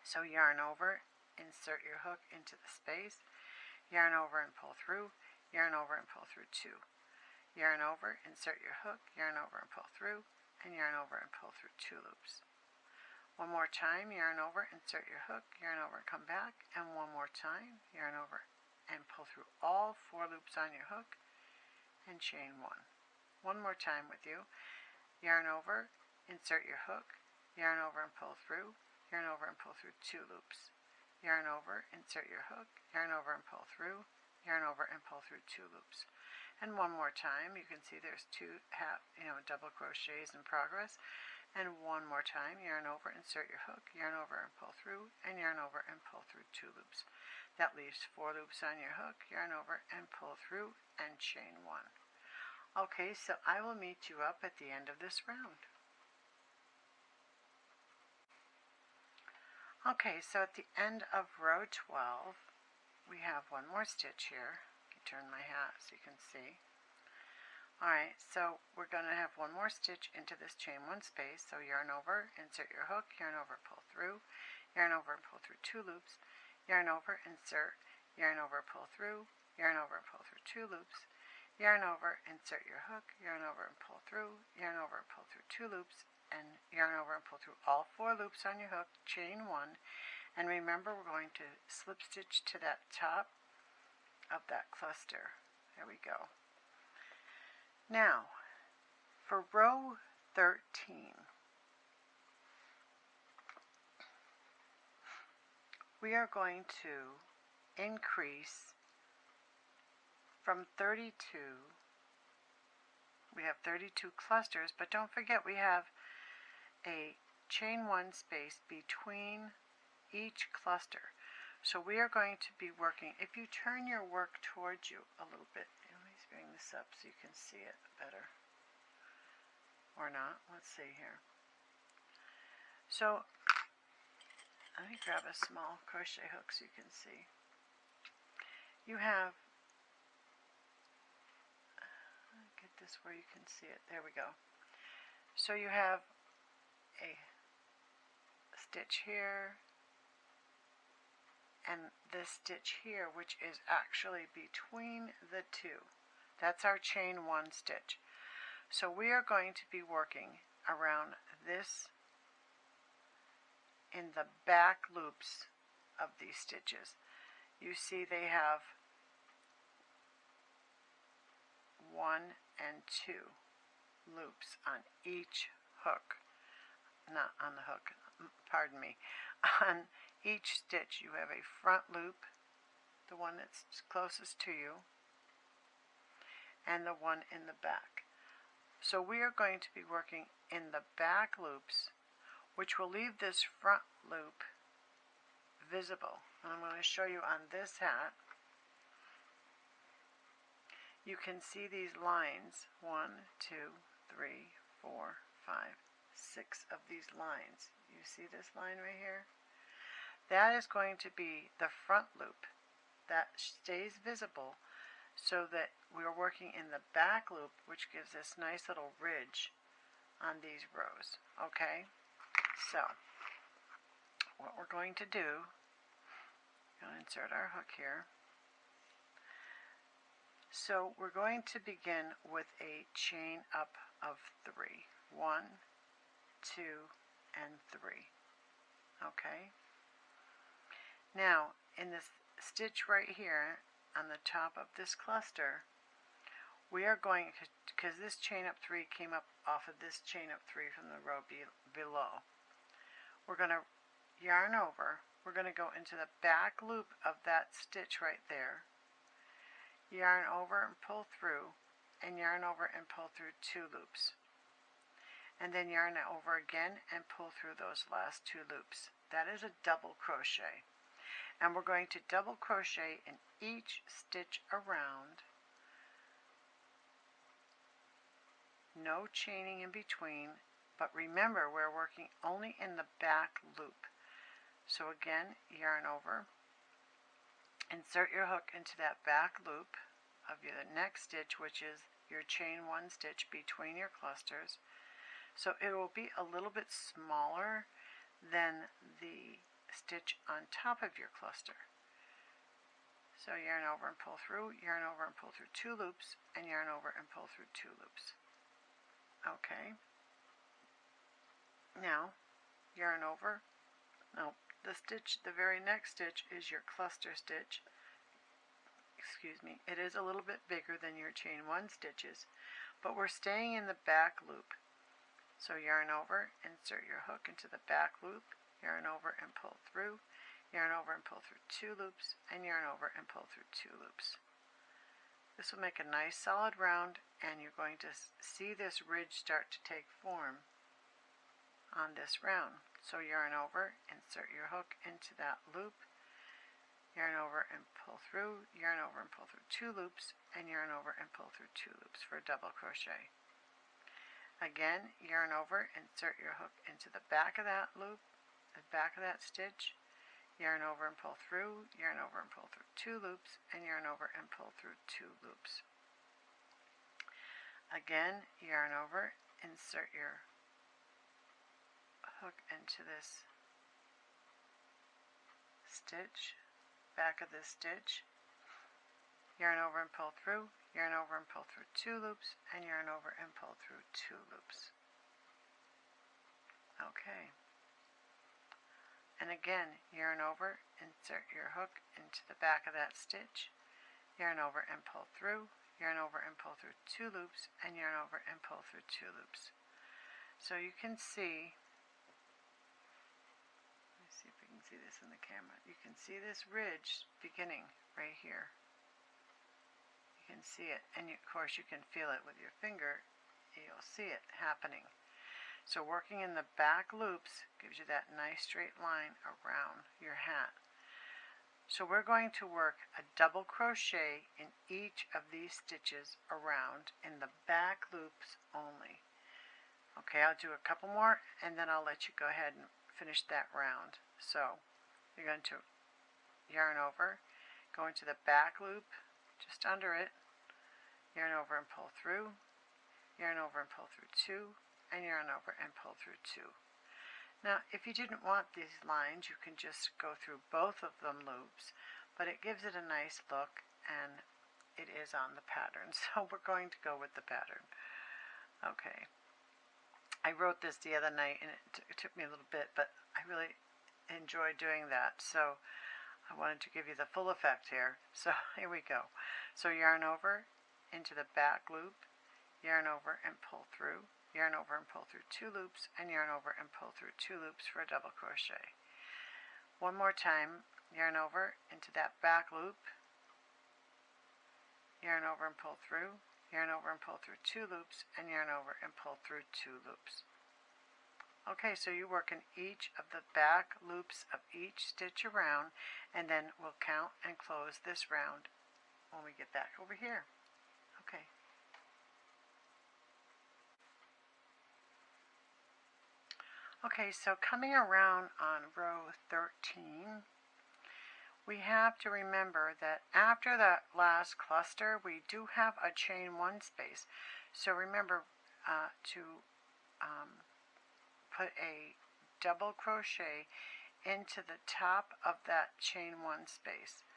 So yarn over, insert your hook into the space, yarn over and pull through, yarn over and pull through 2. Yarn over, insert your hook, yarn over and pull through, and yarn over and pull through 2 loops. One more time, yarn over, insert your hook, yarn over and come back, and one more time, yarn over and pull through all 4 loops on your hook, and chain 1. One more time with you, yarn over, insert your hook, yarn over and pull through, yarn over and pull through 2 loops. Yarn over, insert your hook, yarn over and pull through, yarn over and pull through 2 loops. And one more time, you can see there's 2 double crochets in progress. And one more time, yarn over, insert your hook, yarn over and pull through, and yarn over and pull through 2 loops. That leaves 4 loops on your hook, yarn over and pull through, and chain 1. Okay, so I will meet you up at the end of this round. Okay, so at the end of row 12, we have one more stitch here. Turn my hat so you can see. Alright, so we're going to have one more stitch into this chain 1 space. So yarn over, insert your hook, yarn over, pull through, yarn over and pull through 2 loops, yarn over, insert, yarn over, pull through, yarn over and pull through 2 loops, yarn over, insert your hook, yarn over and pull through, yarn over and pull through 2 loops, and yarn over and pull through all 4 loops on your hook, chain 1, and remember we're going to slip stitch to that top of that cluster. There we go. Now, for row 13, we are going to increase from 32. We have 32 clusters, but don't forget we have a chain 1 space between each cluster. So we are going to be working, if you turn your work towards you a little bit, let me bring this up so you can see it better, or not, let's see here. So let me grab a small crochet hook so you can see. You have, get this where you can see it, there we go. So you have a stitch here, and this stitch here, which is actually between the 2. That's our chain 1 stitch. So we are going to be working around this in the back loops of these stitches. You see they have 1 and 2 loops on each hook. Not on the hook, pardon me. On each stitch you have a front loop, the one that's closest to you, and the one in the back. So we are going to be working in the back loops, which will leave this front loop visible. And I'm going to show you on this hat. you can see these lines, 1, 2, 3, 4, 5, 6 of these lines. You see this line right here? That is going to be the front loop that stays visible, so that we're working in the back loop, which gives this nice little ridge on these rows. Okay, so what we're going to do, we'll insert our hook here. So we're going to begin with a chain up of 3. 1, 2, and 3. Okay. Now, in this stitch right here on the top of this cluster, we are going, because this chain up 3 came up off of this chain up 3 from the row below, we're going to yarn over. We're going to go into the back loop of that stitch right there, yarn over and pull through, and yarn over and pull through 2 loops. And then yarn over again and pull through those last 2 loops. That is a double crochet. And we're going to double crochet in each stitch around. No chaining in between, but remember we're working only in the back loop. So again, yarn over, insert your hook into that back loop of your next stitch, which is your chain 1 stitch between your clusters. So it will be a little bit smaller than the stitch on top of your cluster. So yarn over and pull through, yarn over and pull through 2 loops, and yarn over and pull through 2 loops. Okay. Now, yarn over. No, the very next stitch is your cluster stitch. Excuse me, it is a little bit bigger than your chain 1 stitches, but we're staying in the back loop. So yarn over, insert your hook into the back loop, yarn over and pull through, yarn over and pull through 2 loops, and yarn over and pull through 2 loops. This will make a nice solid round, and you're going to see this ridge start to take form on this round. So yarn over, insert your hook into that loop, yarn over and pull through, yarn over and pull through 2 loops, and yarn over and pull through 2 loops for a double crochet. Again, yarn over, insert your hook into the back of that loop, the back of that stitch, yarn over and pull through, yarn over and pull through 2 loops, and yarn over and pull through 2 loops. Again, yarn over, insert your hook into this stitch, back of this stitch, yarn over and pull through, yarn over and pull through 2 loops, and yarn over and pull through 2 loops. Okay. And again, yarn over, insert your hook into the back of that stitch, yarn over and pull through, yarn over and pull through 2 loops, and yarn over and pull through 2 loops. So you can see, see if we can see this in the camera. You can see this ridge beginning right here. You can see it, and of course you can feel it with your finger. You'll see it happening. So working in the back loops gives you that nice straight line around your hat. So we're going to work a double crochet in each of these stitches around in the back loops only. Okay, I'll do a couple more and then I'll let you go ahead and finish that round. So you're going to yarn over, go into the back loop, just under it, yarn over and pull through, yarn over and pull through 2, and yarn over and pull through 2. Now, if you didn't want these lines, you can just go through both of them loops, but it gives it a nice look, and it is on the pattern, so we're going to go with the pattern. Okay. I wrote this the other night, and it took me a little bit, but I really enjoyed doing that, so I wanted to give you the full effect here. So here we go. So yarn over into the back loop, yarn over and pull through, yarn over and pull through 2 loops, and yarn over and pull through 2 loops for a double crochet. One more time, yarn over into that back loop, yarn over and pull through, yarn over and pull through 2 loops, and yarn over and pull through 2 loops. Okay, so you work in each of the back loops of each stitch around, and then we'll count and close this round when we get back over here. Okay, so coming around on row 13, we have to remember that after that last cluster, we do have a chain 1 space. So remember to put a double crochet into the top of that chain 1 space.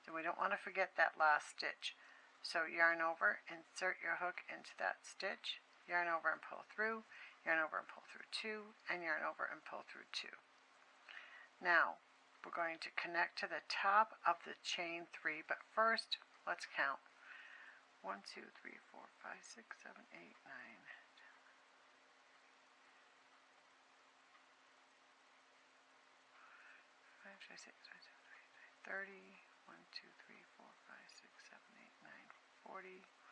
So we don't want to forget that last stitch. So yarn over, insert your hook into that stitch, yarn over and pull through, yarn over and pull through 2, and yarn over and pull through 2. Now, we're going to connect to the top of the chain 3, but first, let's count. 1, 2, 3, 4, 5, 6, 7, 8, 9, 5, 6, 7, 8, 9, 30, 1, 2, 3, 4, 5, 6, 7, 8, 9, 40, 5,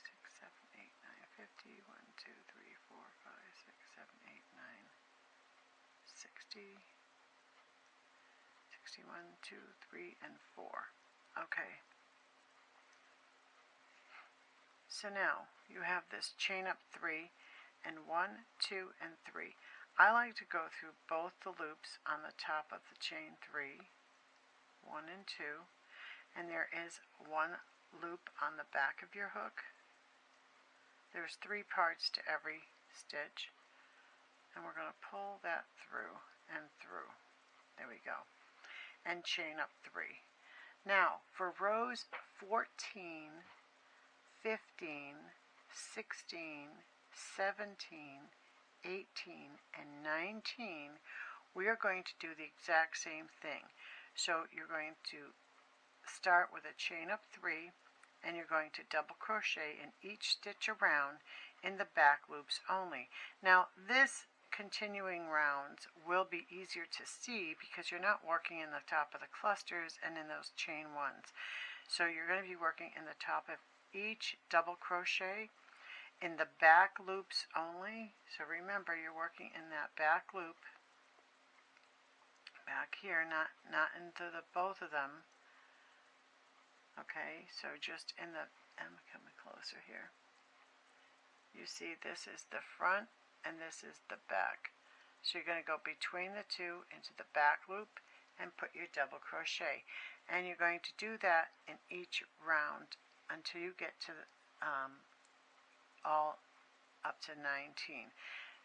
6, 7, 8, 9, 50, 1, 2, 3, 4, 5, 6, 7, 8, 9, 60, 61, 2, 3, and 4. Okay. So now you have this chain up 3 and 1, 2, and 3. I like to go through both the loops on the top of the chain 3, 1 and 2, and there is 1 loop on the back of your hook. There's 3 parts to every stitch, and we're going to pull that through and through. There we go. And chain up 3. Now for rows 14, 15, 16, 17, 18, and 19, we are going to do the exact same thing. So you're going to start with a chain up 3, and you're going to double crochet in each stitch around in the back loops only. Now this continuing rounds will be easier to see because you're not working in the top of the clusters and in those chain 1s. So you're going to be working in the top of each double crochet in the back loops only. So remember, you're working in that back loop back here, not into the both of them. Okay, so just in the, I'm coming closer here. You see this is the front and this is the back. So you're going to go between the two into the back loop and put your double crochet. And you're going to do that in each round until you get to all up to 19.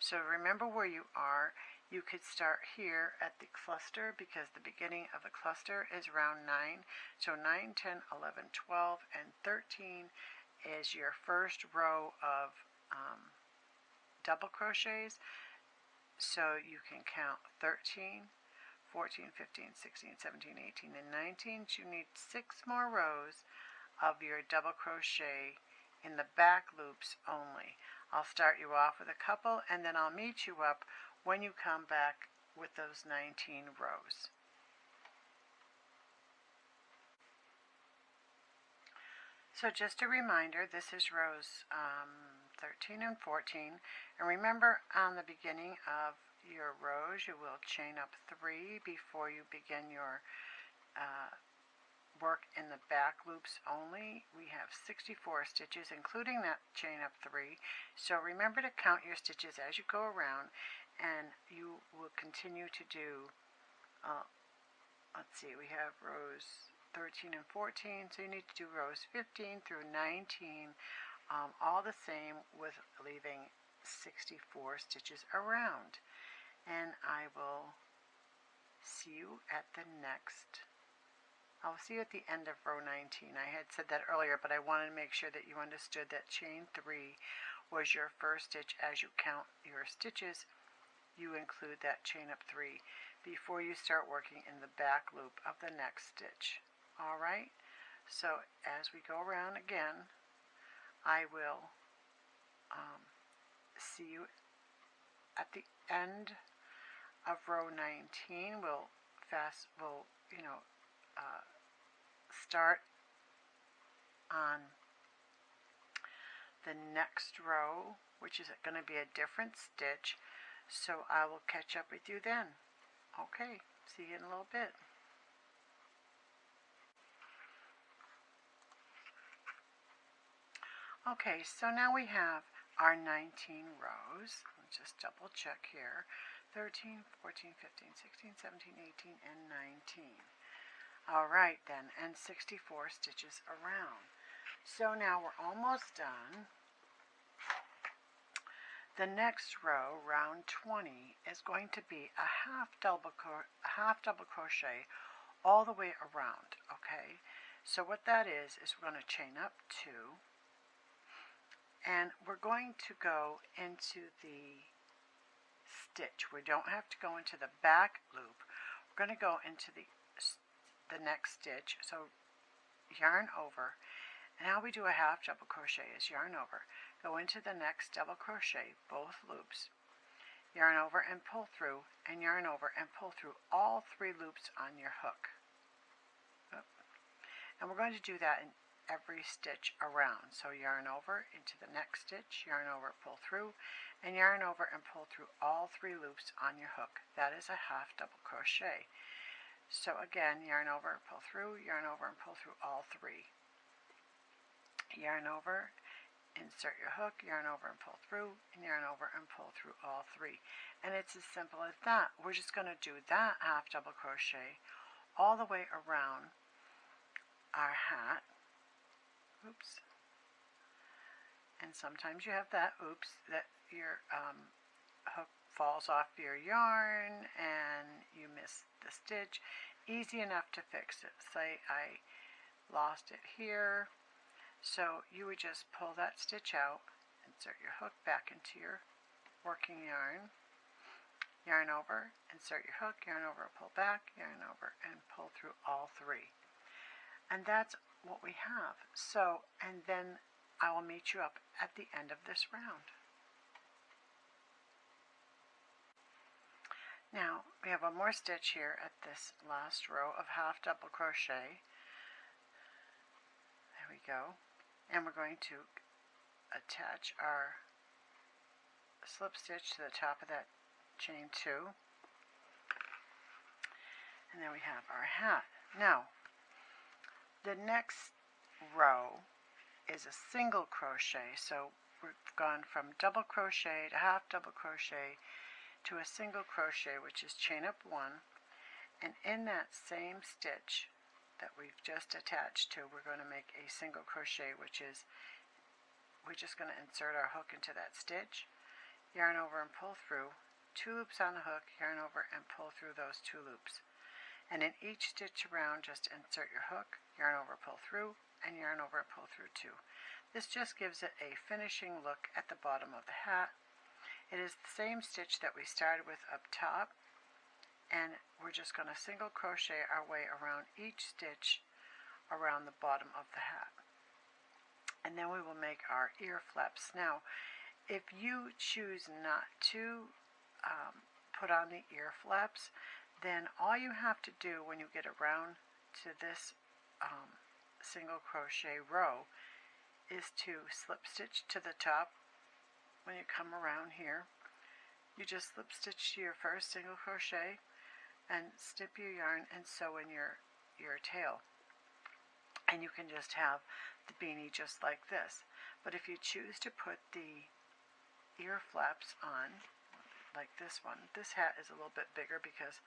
So remember where you are. You could start here at the cluster because the beginning of the cluster is round 9. So 9, 10, 11, 12, and 13 is your first row of double crochets. So you can count 13, 14, 15, 16, 17, 18, and 19. So you need 6 more rows of your double crochet in the back loops only. I'll start you off with a couple, and then I'll meet you up when you come back with those 19 rows. So just a reminder, this is rows 13 and 14, and remember on the beginning of your rows you will chain up 3 before you begin your work in the back loops only. We have 64 stitches including that chain up 3, so remember to count your stitches as you go around, and you will continue to do let's see, we have rows 13 and 14, so you need to do rows 15 through 19 all the same with leaving 64 stitches around. And I will see you at the next. I'll see you at the end of row 19. I had said that earlier, but I wanted to make sure that you understood that chain 3 was your first stitch. As you count your stitches, you include that chain up 3 before you start working in the back loop of the next stitch. Alright, so as we go around again, I will see you at the end of row 19. We'll start on the next row, which is going to be a different stitch. So I will catch up with you then. Okay, see you in a little bit. Okay, so now we have our 19 rows. Let's just double check here. 13, 14, 15, 16, 17, 18, and 19. Alright then, and 64 stitches around. So now we're almost done. The next row, round 20, is going to be a half double crochet all the way around, okay? So what that is we're going to chain up 2, and we're going to go into the stitch. We don't have to go into the back loop. We're going to go into the next stitch. So yarn over, and how we do a half double crochet is yarn over, go into the next double crochet, both loops, yarn over and pull through, and yarn over and pull through all 3 loops on your hook. And we're going to do that in every stitch around. So yarn over into the next stitch, yarn over, pull through, and yarn over and pull through all 3 loops on your hook. That is a half double crochet. So again, yarn over, pull through, yarn over and pull through all 3. Yarn over, insert your hook, yarn over and pull through, and yarn over and pull through all 3. And it's as simple as that. We're just going to do that half double crochet all the way around our hat. Oops. And sometimes you have that oops, that your hook falls off your yarn and you miss the stitch. Easy enough to fix it. Say I lost it here. So you would just pull that stitch out, insert your hook back into your working yarn, yarn over, insert your hook, yarn over, pull back, yarn over, and pull through all 3. And that's what we have. So, and then I will meet you up at the end of this round. Now, we have one more stitch here at this last row of half double crochet. There we go. And we're going to attach our slip stitch to the top of that chain 2. And then we have our hat. Now, the next row is a single crochet. So we've gone from double crochet to half double crochet to a single crochet, which is chain up 1. And in that same stitch that we've just attached to, we're going to make a single crochet, which is we're just going to insert our hook into that stitch, yarn over and pull through, 2 loops on the hook, yarn over and pull through those 2 loops. And in each stitch around, just insert your hook, yarn over, pull through, and yarn over and pull through 2. This just gives it a finishing look at the bottom of the hat. It is the same stitch that we started with up top, and we're just going to single crochet our way around each stitch around the bottom of the hat. And then we will make our ear flaps. Now, if you choose not to put on the ear flaps, then all you have to do when you get around to this single crochet row is to slip stitch to the top. When you come around here, you just slip stitch to your first single crochet and snip your yarn and sew in your tail. And you can just have the beanie just like this. But if you choose to put the ear flaps on, like this one, this hat is a little bit bigger because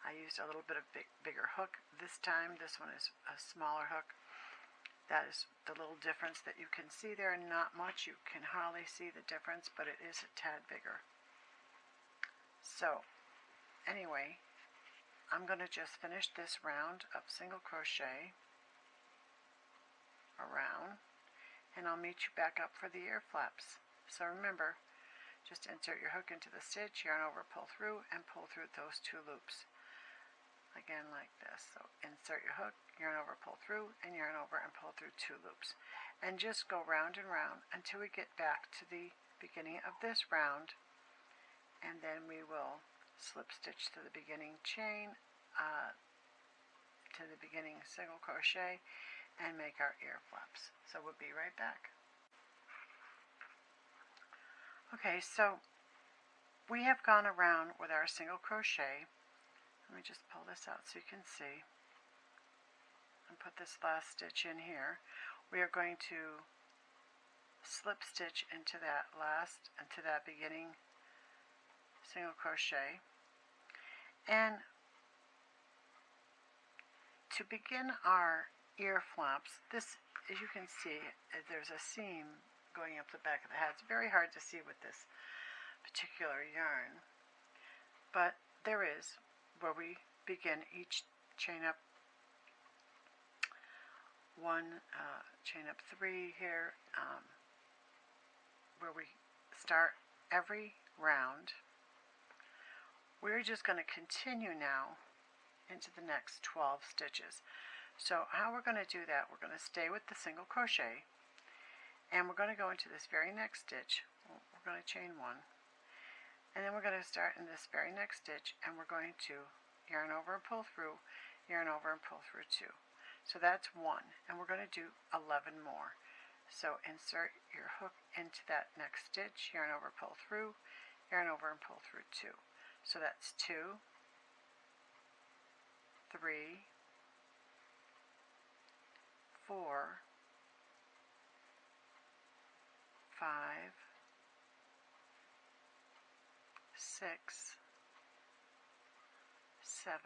I used a little bit of bigger hook this time. This one is a smaller hook. That is the little difference that you can see there. Not much. You can hardly see the difference, but it is a tad bigger. So, anyway, I'm going to just finish this round of single crochet around, and I'll meet you back up for the ear flaps. So remember, just insert your hook into the stitch, yarn over, pull through, and pull through those 2 loops. Again, like this. So insert your hook, yarn over, pull through, and yarn over and pull through 2 loops. And just go round and round until we get back to the beginning of this round, and then we will slip stitch to the beginning chain, to the beginning single crochet, and make our ear flaps. So we'll be right back. Okay, so we have gone around with our single crochet. Let me just pull this out so you can see, and put this last stitch in here. We are going to slip stitch into that beginning single crochet. And to begin our ear flaps, this, as you can see, there's a seam going up the back of the hat. It's very hard to see with this particular yarn, but there is, where we begin each chain up one, chain up 3 here, where we start every round. We're just going to continue now into the next 12 stitches. So how we're going to do that, we're going to stay with the single crochet, and we're going to go into this very next stitch. We're going to chain 1, and then we're going to start in this very next stitch, and we're going to yarn over and pull through, yarn over and pull through 2. So that's 1, and we're going to do 11 more. So insert your hook into that next stitch, yarn over, pull through, yarn over and pull through 2. So that's 2, 3, 4, 5, 6, 7,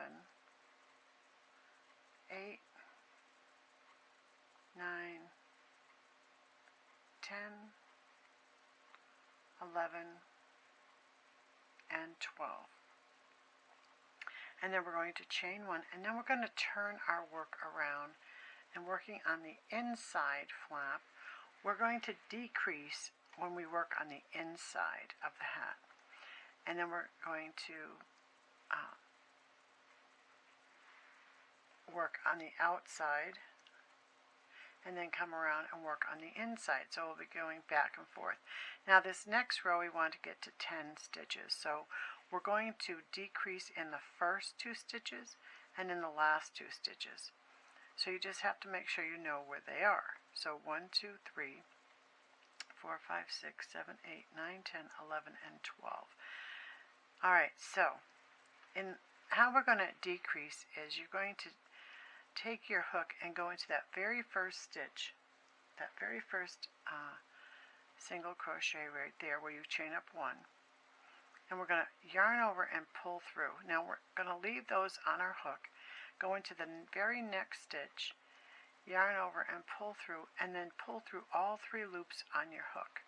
8, 9, 10, 11, and 12. And then we're going to chain 1, and then we're going to turn our work around, and working on the inside flap, we're going to decrease when we work on the inside of the hat. And then we're going to work on the outside, and then come around and work on the inside. So we'll be going back and forth. Now this next row we want to get to 10 stitches. So we're going to decrease in the first 2 stitches and in the last 2 stitches. So you just have to make sure you know where they are. So 1, 2, 3, 4, 5, 6, 7, 8, 9, 10, 11, and 12. Alright, so in how we're going to decrease is you're going to take your hook and go into that very first stitch, that very first single crochet right there where you chain up 1, and we're going to yarn over and pull through. Now we're going to leave those on our hook, go into the very next stitch, yarn over and pull through, and then pull through all 3 loops on your hook.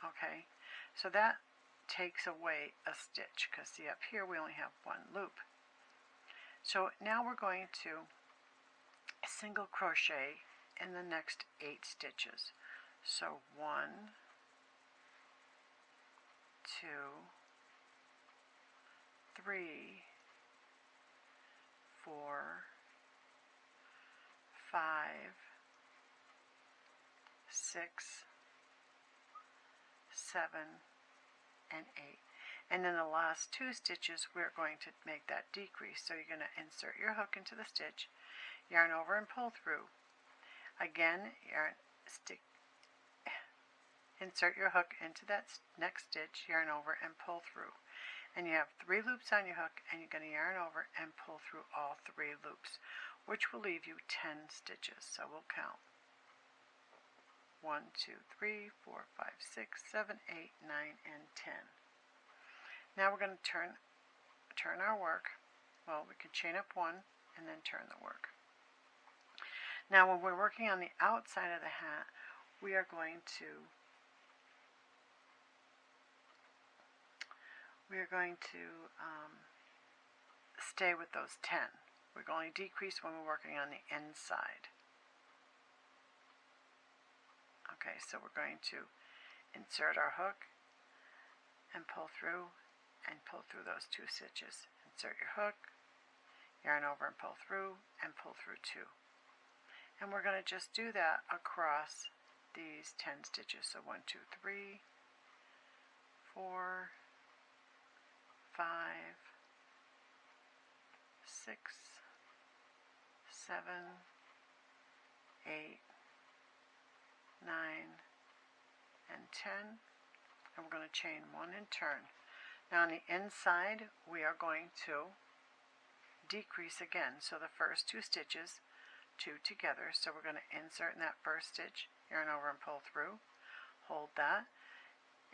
Okay, so that takes away a stitch, because see, up here we only have 1 loop. So now we're going to single crochet in the next 8 stitches. So 1, 2, 3, 4, 5, 6, 7, and 8. And in the last 2 stitches we're going to make that decrease. So you're going to insert your hook into the stitch, yarn over and pull through. Again, insert your hook into that next stitch, yarn over and pull through. And you have 3 loops on your hook, and you're going to yarn over and pull through all 3 loops, which will leave you 10 stitches. So we'll count 1, 2, 3, 4, 5, 6, 7, 8, 9, and 10. Now we're going to turn our work. Well, we can chain up 1 and then turn the work. Now when we're working on the outside of the hat, we are going to stay with those 10. We're going to decrease when we're working on the inside. Okay, so we're going to insert our hook and pull through those 2 stitches. Insert your hook, yarn over and pull through 2. And we're going to just do that across these 10 stitches. So 1, 2, 3, 4, 5, 6, 7, 8, 9, and 10. And we're going to chain 1 and turn. Now on the inside we are going to decrease again. So the first 2 stitches, 2 together. So we're going to insert in that first stitch, yarn over and pull through, hold that,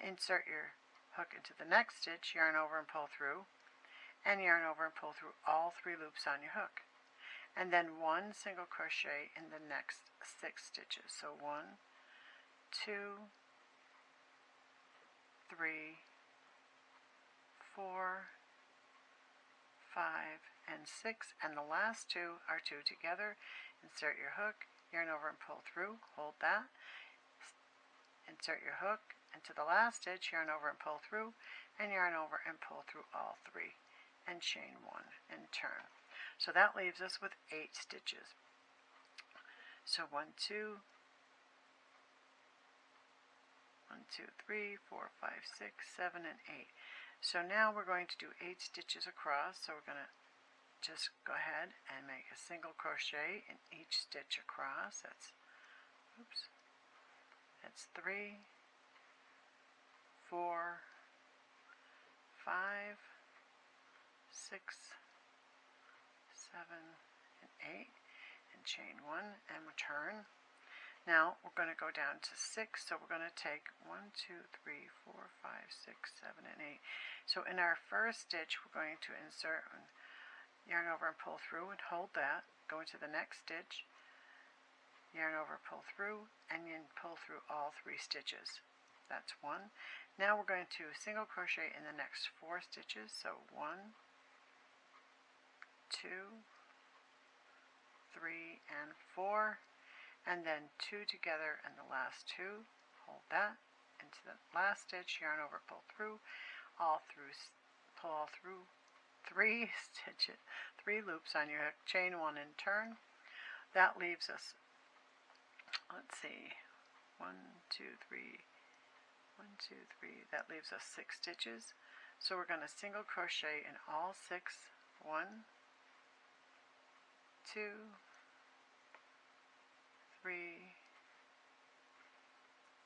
insert your hook into the next stitch, yarn over and pull through, and yarn over and pull through all 3 loops on your hook. And then 1 single crochet in the next 6 stitches. So 1, 2, 3, 4, 5, and 6, and the last 2 are 2 together. Insert your hook, yarn over and pull through, hold that, insert your hook into the last stitch, yarn over and pull through, and yarn over and pull through all 3, and chain 1 and turn. So that leaves us with 8 stitches. So 1, 2, 3, 4, 5, 6, 7, and 8. So now we're going to do 8 stitches across. So we're going to just go ahead and make a single crochet in each stitch across. That's 3, 4, 5, 6, 7, and 8, and chain 1 and return. Now we're going to go down to 6, so we're going to take 1, 2, 3, 4, 5, 6, 7, and 8. So in our first stitch, we're going to insert and yarn over and pull through and hold that, go into the next stitch, yarn over, pull through, and then pull through all 3 stitches. That's 1. Now we're going to single crochet in the next 4 stitches, so 1, 2, 3, and 4, and then 2 together in the last 2, hold that, into the last stitch, yarn over, pull through, pull all through 3 stitches, 3 loops on your hook, chain 1 and turn. That leaves us, let's see, 1, 2, 3, 1, 2, 3, that leaves us 6 stitches. So we're going to single crochet in all 6, 1, 2, 3,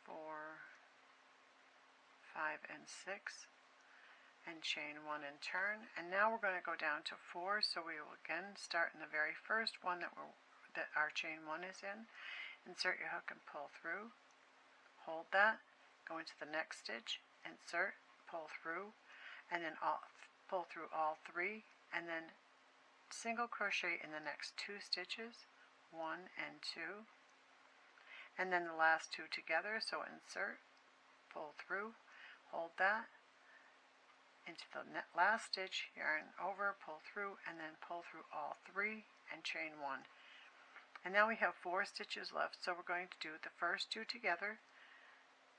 4, 5, and 6, and chain 1 and turn. And now we're going to go down to 4, so we will again start in the very first one that our chain 1 is in. Insert your hook and pull through, hold that, go into the next stitch, insert, pull through, and then pull through all 3, and then single crochet in the next 2 stitches, 1 and 2, and then the last 2 together. So insert, pull through, hold that, into the last stitch, yarn over, pull through, and then pull through all 3 and chain 1. And now we have 4 stitches left, so we're going to do the first 2 together,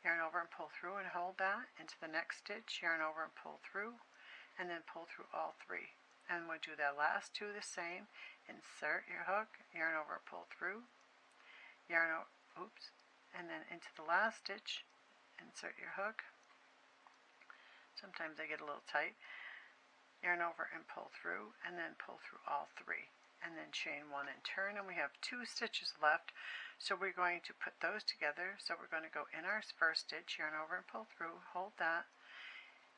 yarn over and pull through and hold that, into the next stitch, yarn over and pull through, and then pull through all 3. And we'll do that last 2 the same. Insert your hook, yarn over, pull through, yarn over, and then into the last stitch, insert your hook. Sometimes they get a little tight. Yarn over and pull through, and then pull through all 3, and then chain 1 and turn. And we have 2 stitches left, so we're going to put those together. So we're going to go in our first stitch, yarn over and pull through, hold that,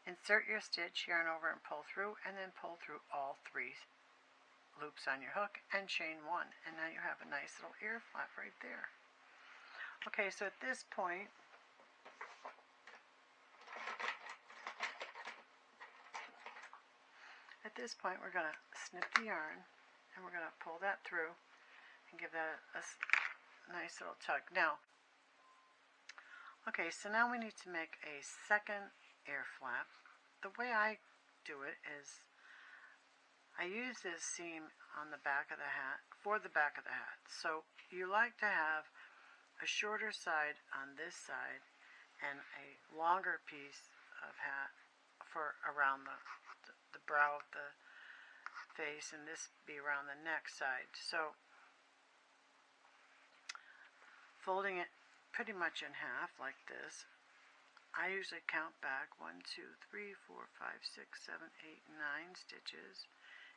insert your stitch, yarn over and pull through, and then pull through all 3 loops on your hook and chain 1. And now you have a nice little ear flap right there. Okay, so at this point, we're going to snip the yarn, and we're going to pull that through and give that a nice little tug. Now, okay, so now we need to make a second ear flap. The way I do it is I use this seam on the back of the hat for the back of the hat. So you like to have a shorter side on this side and a longer piece of hat for around the brow of the face, and this be around the neck side. So folding it pretty much in half like this, I usually count back 1, 2, 3, 4, 5, 6, 7, 8, 9 stitches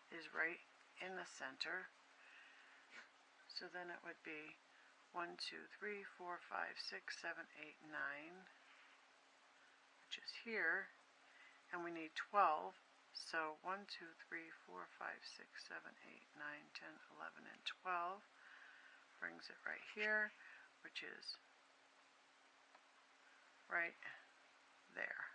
is right in the center. So then it would be 1, 2, 3, 4, 5, 6, 7, 8, 9, which is here, and we need 12. So 1, 2, 3, 4, 5, 6, 7, 8, 9, 10, 11, and 12 brings it right here, which is right there.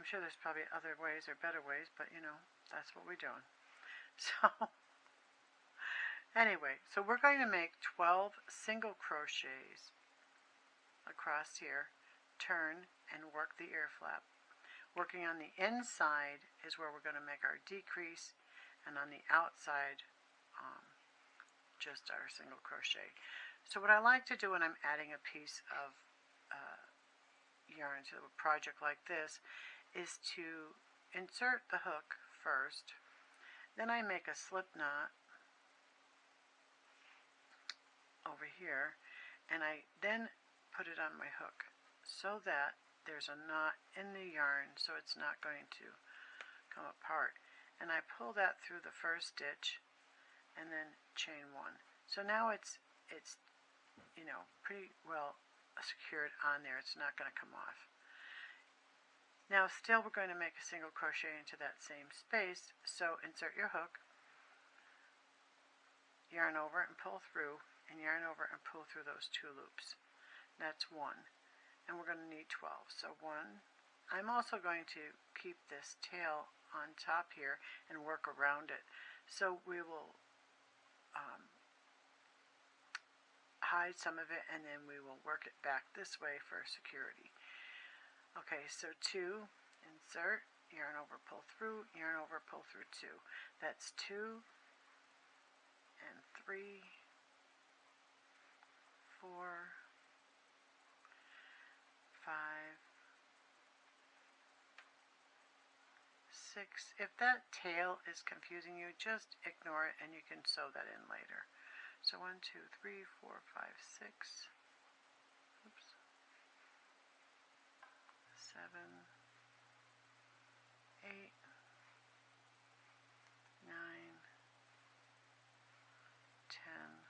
I'm sure there's probably other ways or better ways, but you know, that's what we're doing. So anyway, so we're going to make 12 single crochets across here, turn, and work the ear flap. Working on the inside is where we're going to make our decrease, and on the outside, just our single crochet. So what I like to do when I'm adding a piece of yarn to a project like this is to insert the hook first, then I make a slip knot over here, and I then put it on my hook so that there's a knot in the yarn so it's not going to come apart, and I pull that through the first stitch and then chain one. So now it's you know, pretty well secured on there. It's not going to come off. Now still we're going to make a single crochet into that same space, so insert your hook, yarn over and pull through, and yarn over and pull through those 2 loops. That's 1, and we're going to need 12. So 1. I'm also going to keep this tail on top here and work around it. So we will hide some of it, and then we will work it back this way for security. Okay, so 2, insert, yarn over, pull through, yarn over, pull through 2. That's 2 and 3, 4, 5, 6. If that tail is confusing you, just ignore it and you can sew that in later. So 1, 2, 3, 4, 5, 6. Oops. 7, 8, 9, 10,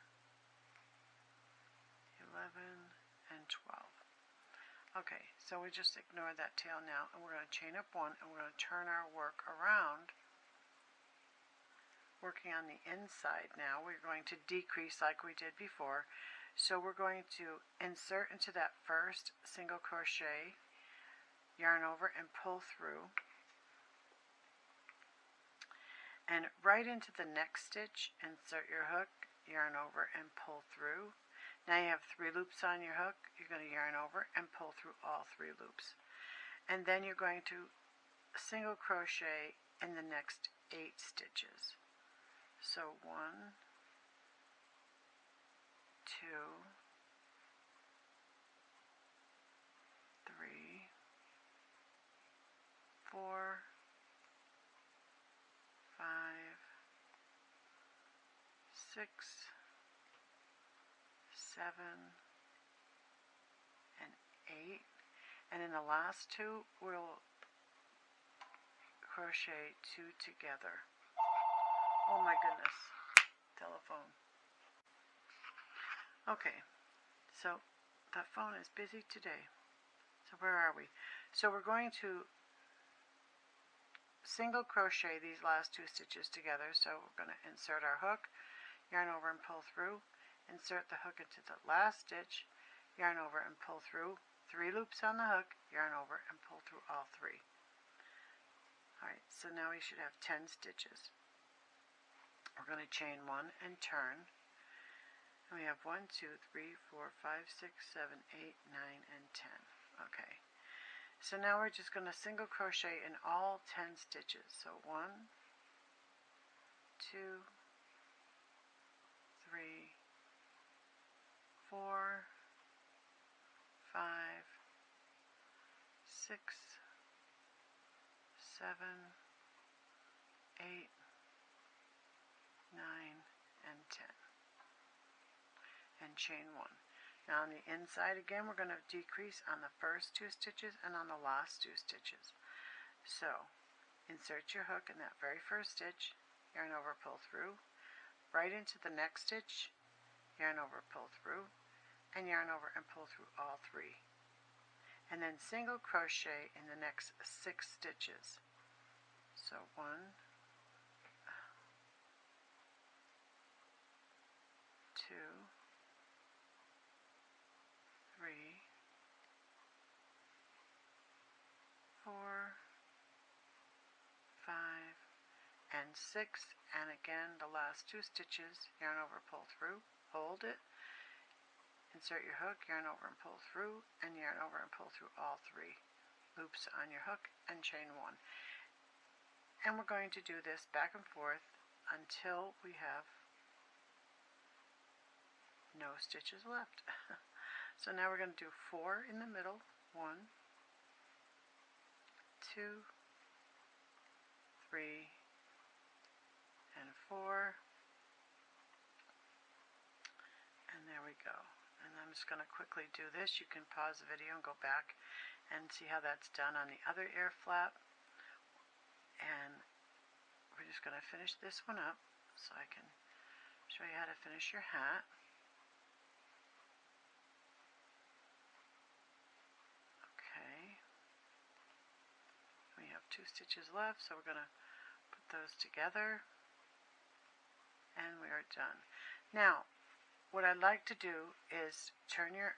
11, and 12. Okay, so we just ignore that tail now, and we're going to chain up 1, and we're going to turn our work around. Working on the inside now, we're going to decrease like we did before. So we're going to insert into that first single crochet, yarn over and pull through, and right into the next stitch, insert your hook, yarn over and pull through. Now you have 3 loops on your hook. You're going to yarn over and pull through all 3 loops, and then you're going to single crochet in the next 8 stitches. So 1, 2, 3, 4, 5, 6, 7, and 8, and in the last 2 we'll crochet 2 together. Oh my goodness, telephone. Okay, so that phone is busy today. So where are we? So we're going to single crochet these last 2 stitches together. So we're going to insert our hook, yarn over and pull through, insert the hook into the last stitch, yarn over and pull through, 3 loops on the hook, yarn over and pull through all 3. Alright, so now we should have 10 stitches. We're going to chain 1 and turn. And we have 1, 2, 3, 4, 5, 6, 7, 8, 9, and 10. Okay. So now we're just going to single crochet in all 10 stitches. So 1, 2, 3, 4, 5, 6, 7, 8, 9, and 10. And chain 1. Now on the inside again, we're going to decrease on the first 2 stitches and on the last 2 stitches. So insert your hook in that very first stitch, yarn over, pull through, right into the next stitch, yarn over, pull through, and yarn over and pull through all 3. And then single crochet in the next 6 stitches. So 1, 2, and 6, and again the last 2 stitches, yarn over, pull through, hold it, insert your hook, yarn over and pull through, and yarn over and pull through all 3 loops on your hook, and chain 1. And we're going to do this back and forth until we have no stitches left. So now we're going to do 4 in the middle, 1, 2, 3, and 4, and there we go. And I'm just going to quickly do this. You can pause the video and go back and see how that's done on the other ear flap. And we're just going to finish this one up so I can show you how to finish your hat. Okay. We have 2 stitches left, so we're going to put those together. And we are done. Now, what I'd like to do is turn your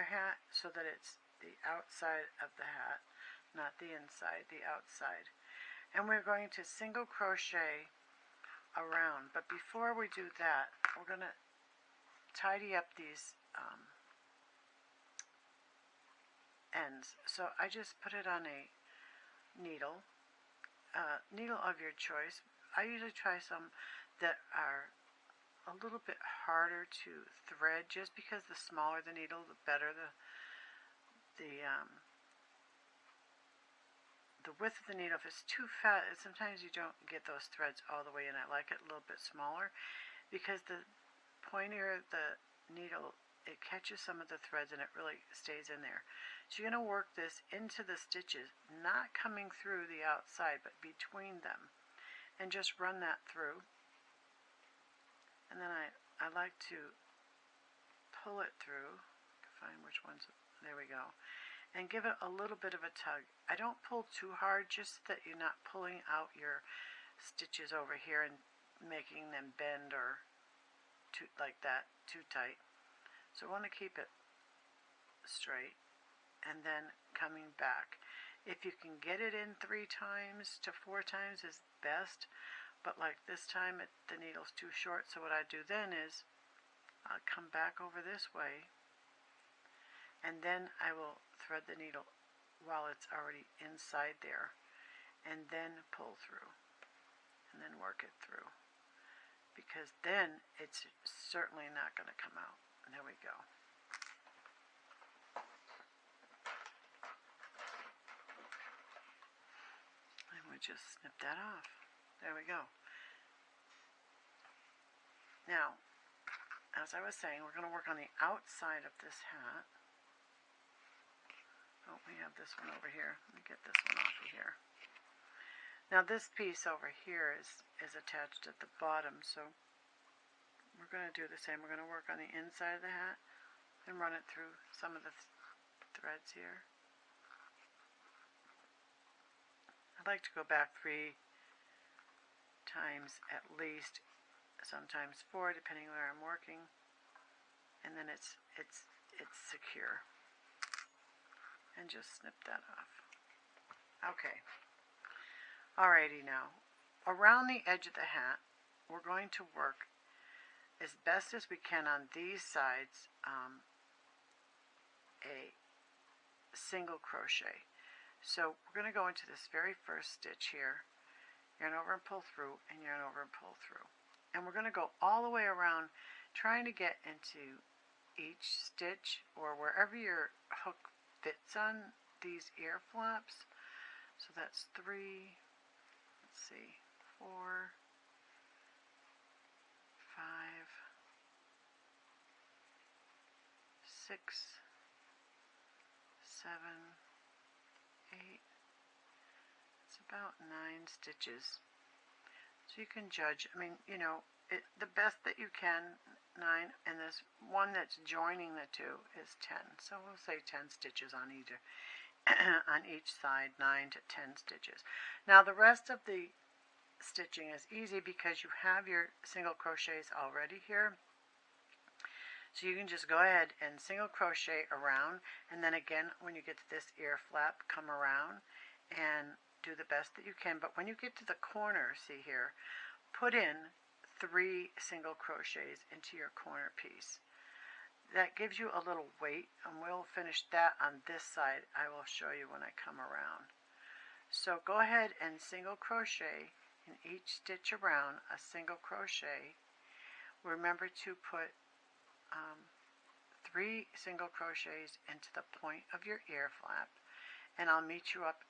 hat so that it's the outside of the hat, not the inside, the outside. And we're going to single crochet around, but before we do that, we're going to tidy up these ends. So I just put it on a needle of your choice. I usually try some that are a little bit harder to thread, just because the smaller the needle, the better the width of the needle. If it's too fat, sometimes you don't get those threads all the way in. I like it a little bit smaller because the pointier the needle, it catches some of the threads and it really stays in there. So you're going to work this into the stitches, not coming through the outside, but between them, and just run that through. And then I like to pull it through, find which ones, there we go, and give it a little bit of a tug. I don't pull too hard, just that you're not pulling out your stitches over here and making them bend or too, like that, too tight. So I want to keep it straight and then coming back. If you can get it in 3 times to 4 times is best, but like this time the needle's too short, so what I do then is I'll come back over this way, and then I will thread the needle while it's already inside there, and then pull through, and then work it through, because then it's certainly not going to come out. And there we go. And we just snip that off. There we go. Now, as I was saying, we're going to work on the outside of this hat. Oh, we have this one over here. Let me get this one off of here. Now this piece over here is attached at the bottom, so we're going to do the same. We're going to work on the inside of the hat and run it through some of the threads here. I'd like to go back 3 times at least, sometimes 4 depending where I'm working, and then it's secure. And just snip that off. Okay. Alrighty, now around the edge of the hat we're going to work as best as we can on these sides a single crochet. So we're going to go into this very first stitch here, yarn over and pull through, and yarn over and pull through, and we're going to go all the way around, trying to get into each stitch or wherever your hook fits on these ear flaps. So that's 3, let's see, 4, 5, 6, 7, 8, it's about 9 stitches. So you can judge, I mean, you know, the best that you can, 9, and this one that's joining the 2 is 10. So we'll say 10 stitches on either, on each side, 9 to 10 stitches. Now the rest of the stitching is easy because you have your single crochets already here. So you can just go ahead and single crochet around, and then again when you get to this ear flap, come around and do the best that you can, but when you get to the corner, see here, put in 3 single crochets into your corner piece. That gives you a little weight, and we'll finish that on this side. I will show you when I come around. So go ahead and single crochet in each stitch around, a single crochet. Remember to put 3 single crochets into the point of your ear flap, and I'll meet you up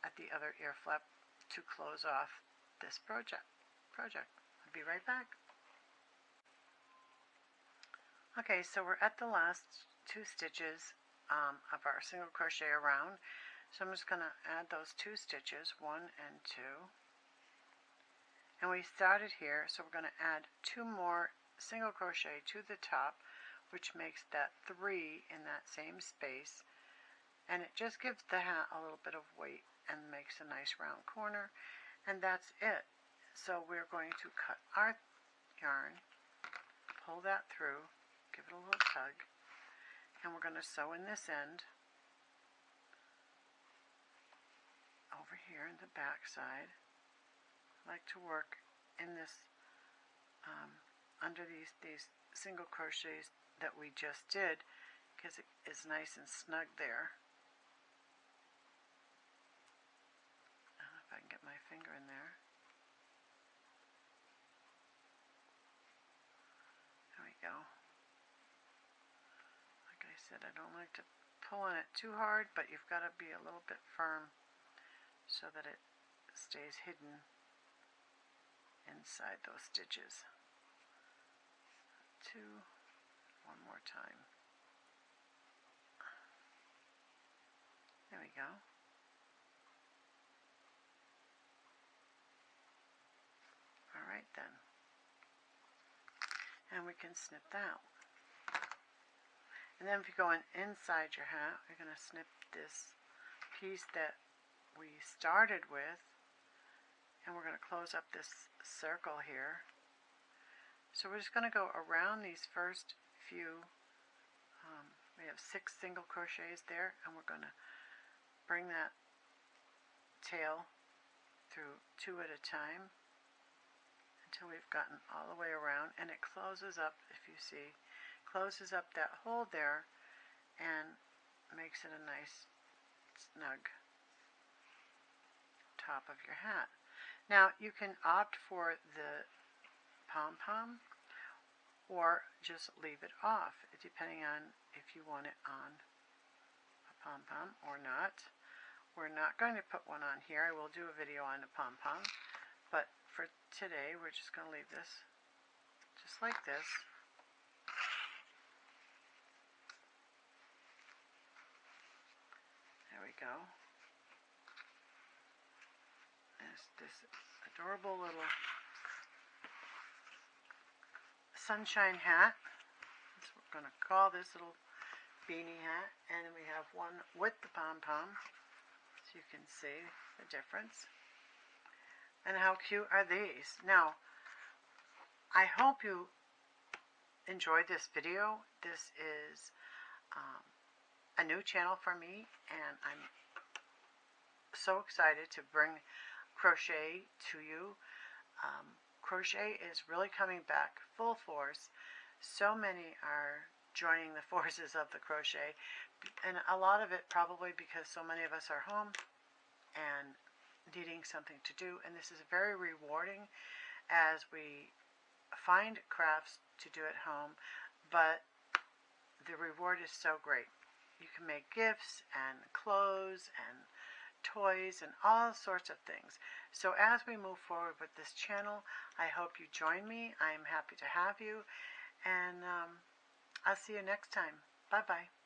at the other ear flap to close off this project. I'll be right back. Okay, so we're at the last 2 stitches of our single crochet around. So I'm just going to add those 2 stitches, 1 and 2. And we started here, so we're going to add 2 more single crochet to the top, which makes that 3 in that same space. And it just gives the hat a little bit of weight and makes a nice round corner. And that's it. So we're going to cut our yarn, pull that through, give it a little tug, and we're going to sew in this end over here in the back side. I like to work in this under these single crochets that we just did, because it is nice and snug there. I don't know if I can get my finger in there. There we go. I said, I don't like to pull on it too hard, but you've got to be a little bit firm so that it stays hidden inside those stitches. 2, one more time. There we go. All right then. And we can snip that. And then if you go inside your hat, you're going to snip this piece that we started with, and we're going to close up this circle here. So we're just going to go around these first few, we have 6 single crochets there, and we're going to bring that tail through 2 at a time until we've gotten all the way around, and it closes up, if you see, closes up that hole there and makes it a nice snug top of your hat. Now you can opt for the pom-pom or just leave it off, depending on if you want it on a pom-pom or not. We're not going to put one on here. I will do a video on the pom-pom, but for today we're just going to leave this just like this. There we go. There's this adorable little sunshine hat. That's what we're going to call this little beanie hat. And then we have one with the pom-pom, so you can see the difference. And how cute are these? Now, I hope you enjoyed this video. This is a new channel for me, and I'm so excited to bring crochet to you. Crochet is really coming back full force. So many are joining the forces of the crochet, and a lot of it probably because so many of us are home and needing something to do, and this is very rewarding as we find crafts to do at home, but the reward is so great. You can make gifts and clothes and toys and all sorts of things. So as we move forward with this channel, I hope you join me. I am happy to have you, and I'll see you next time. Bye-bye.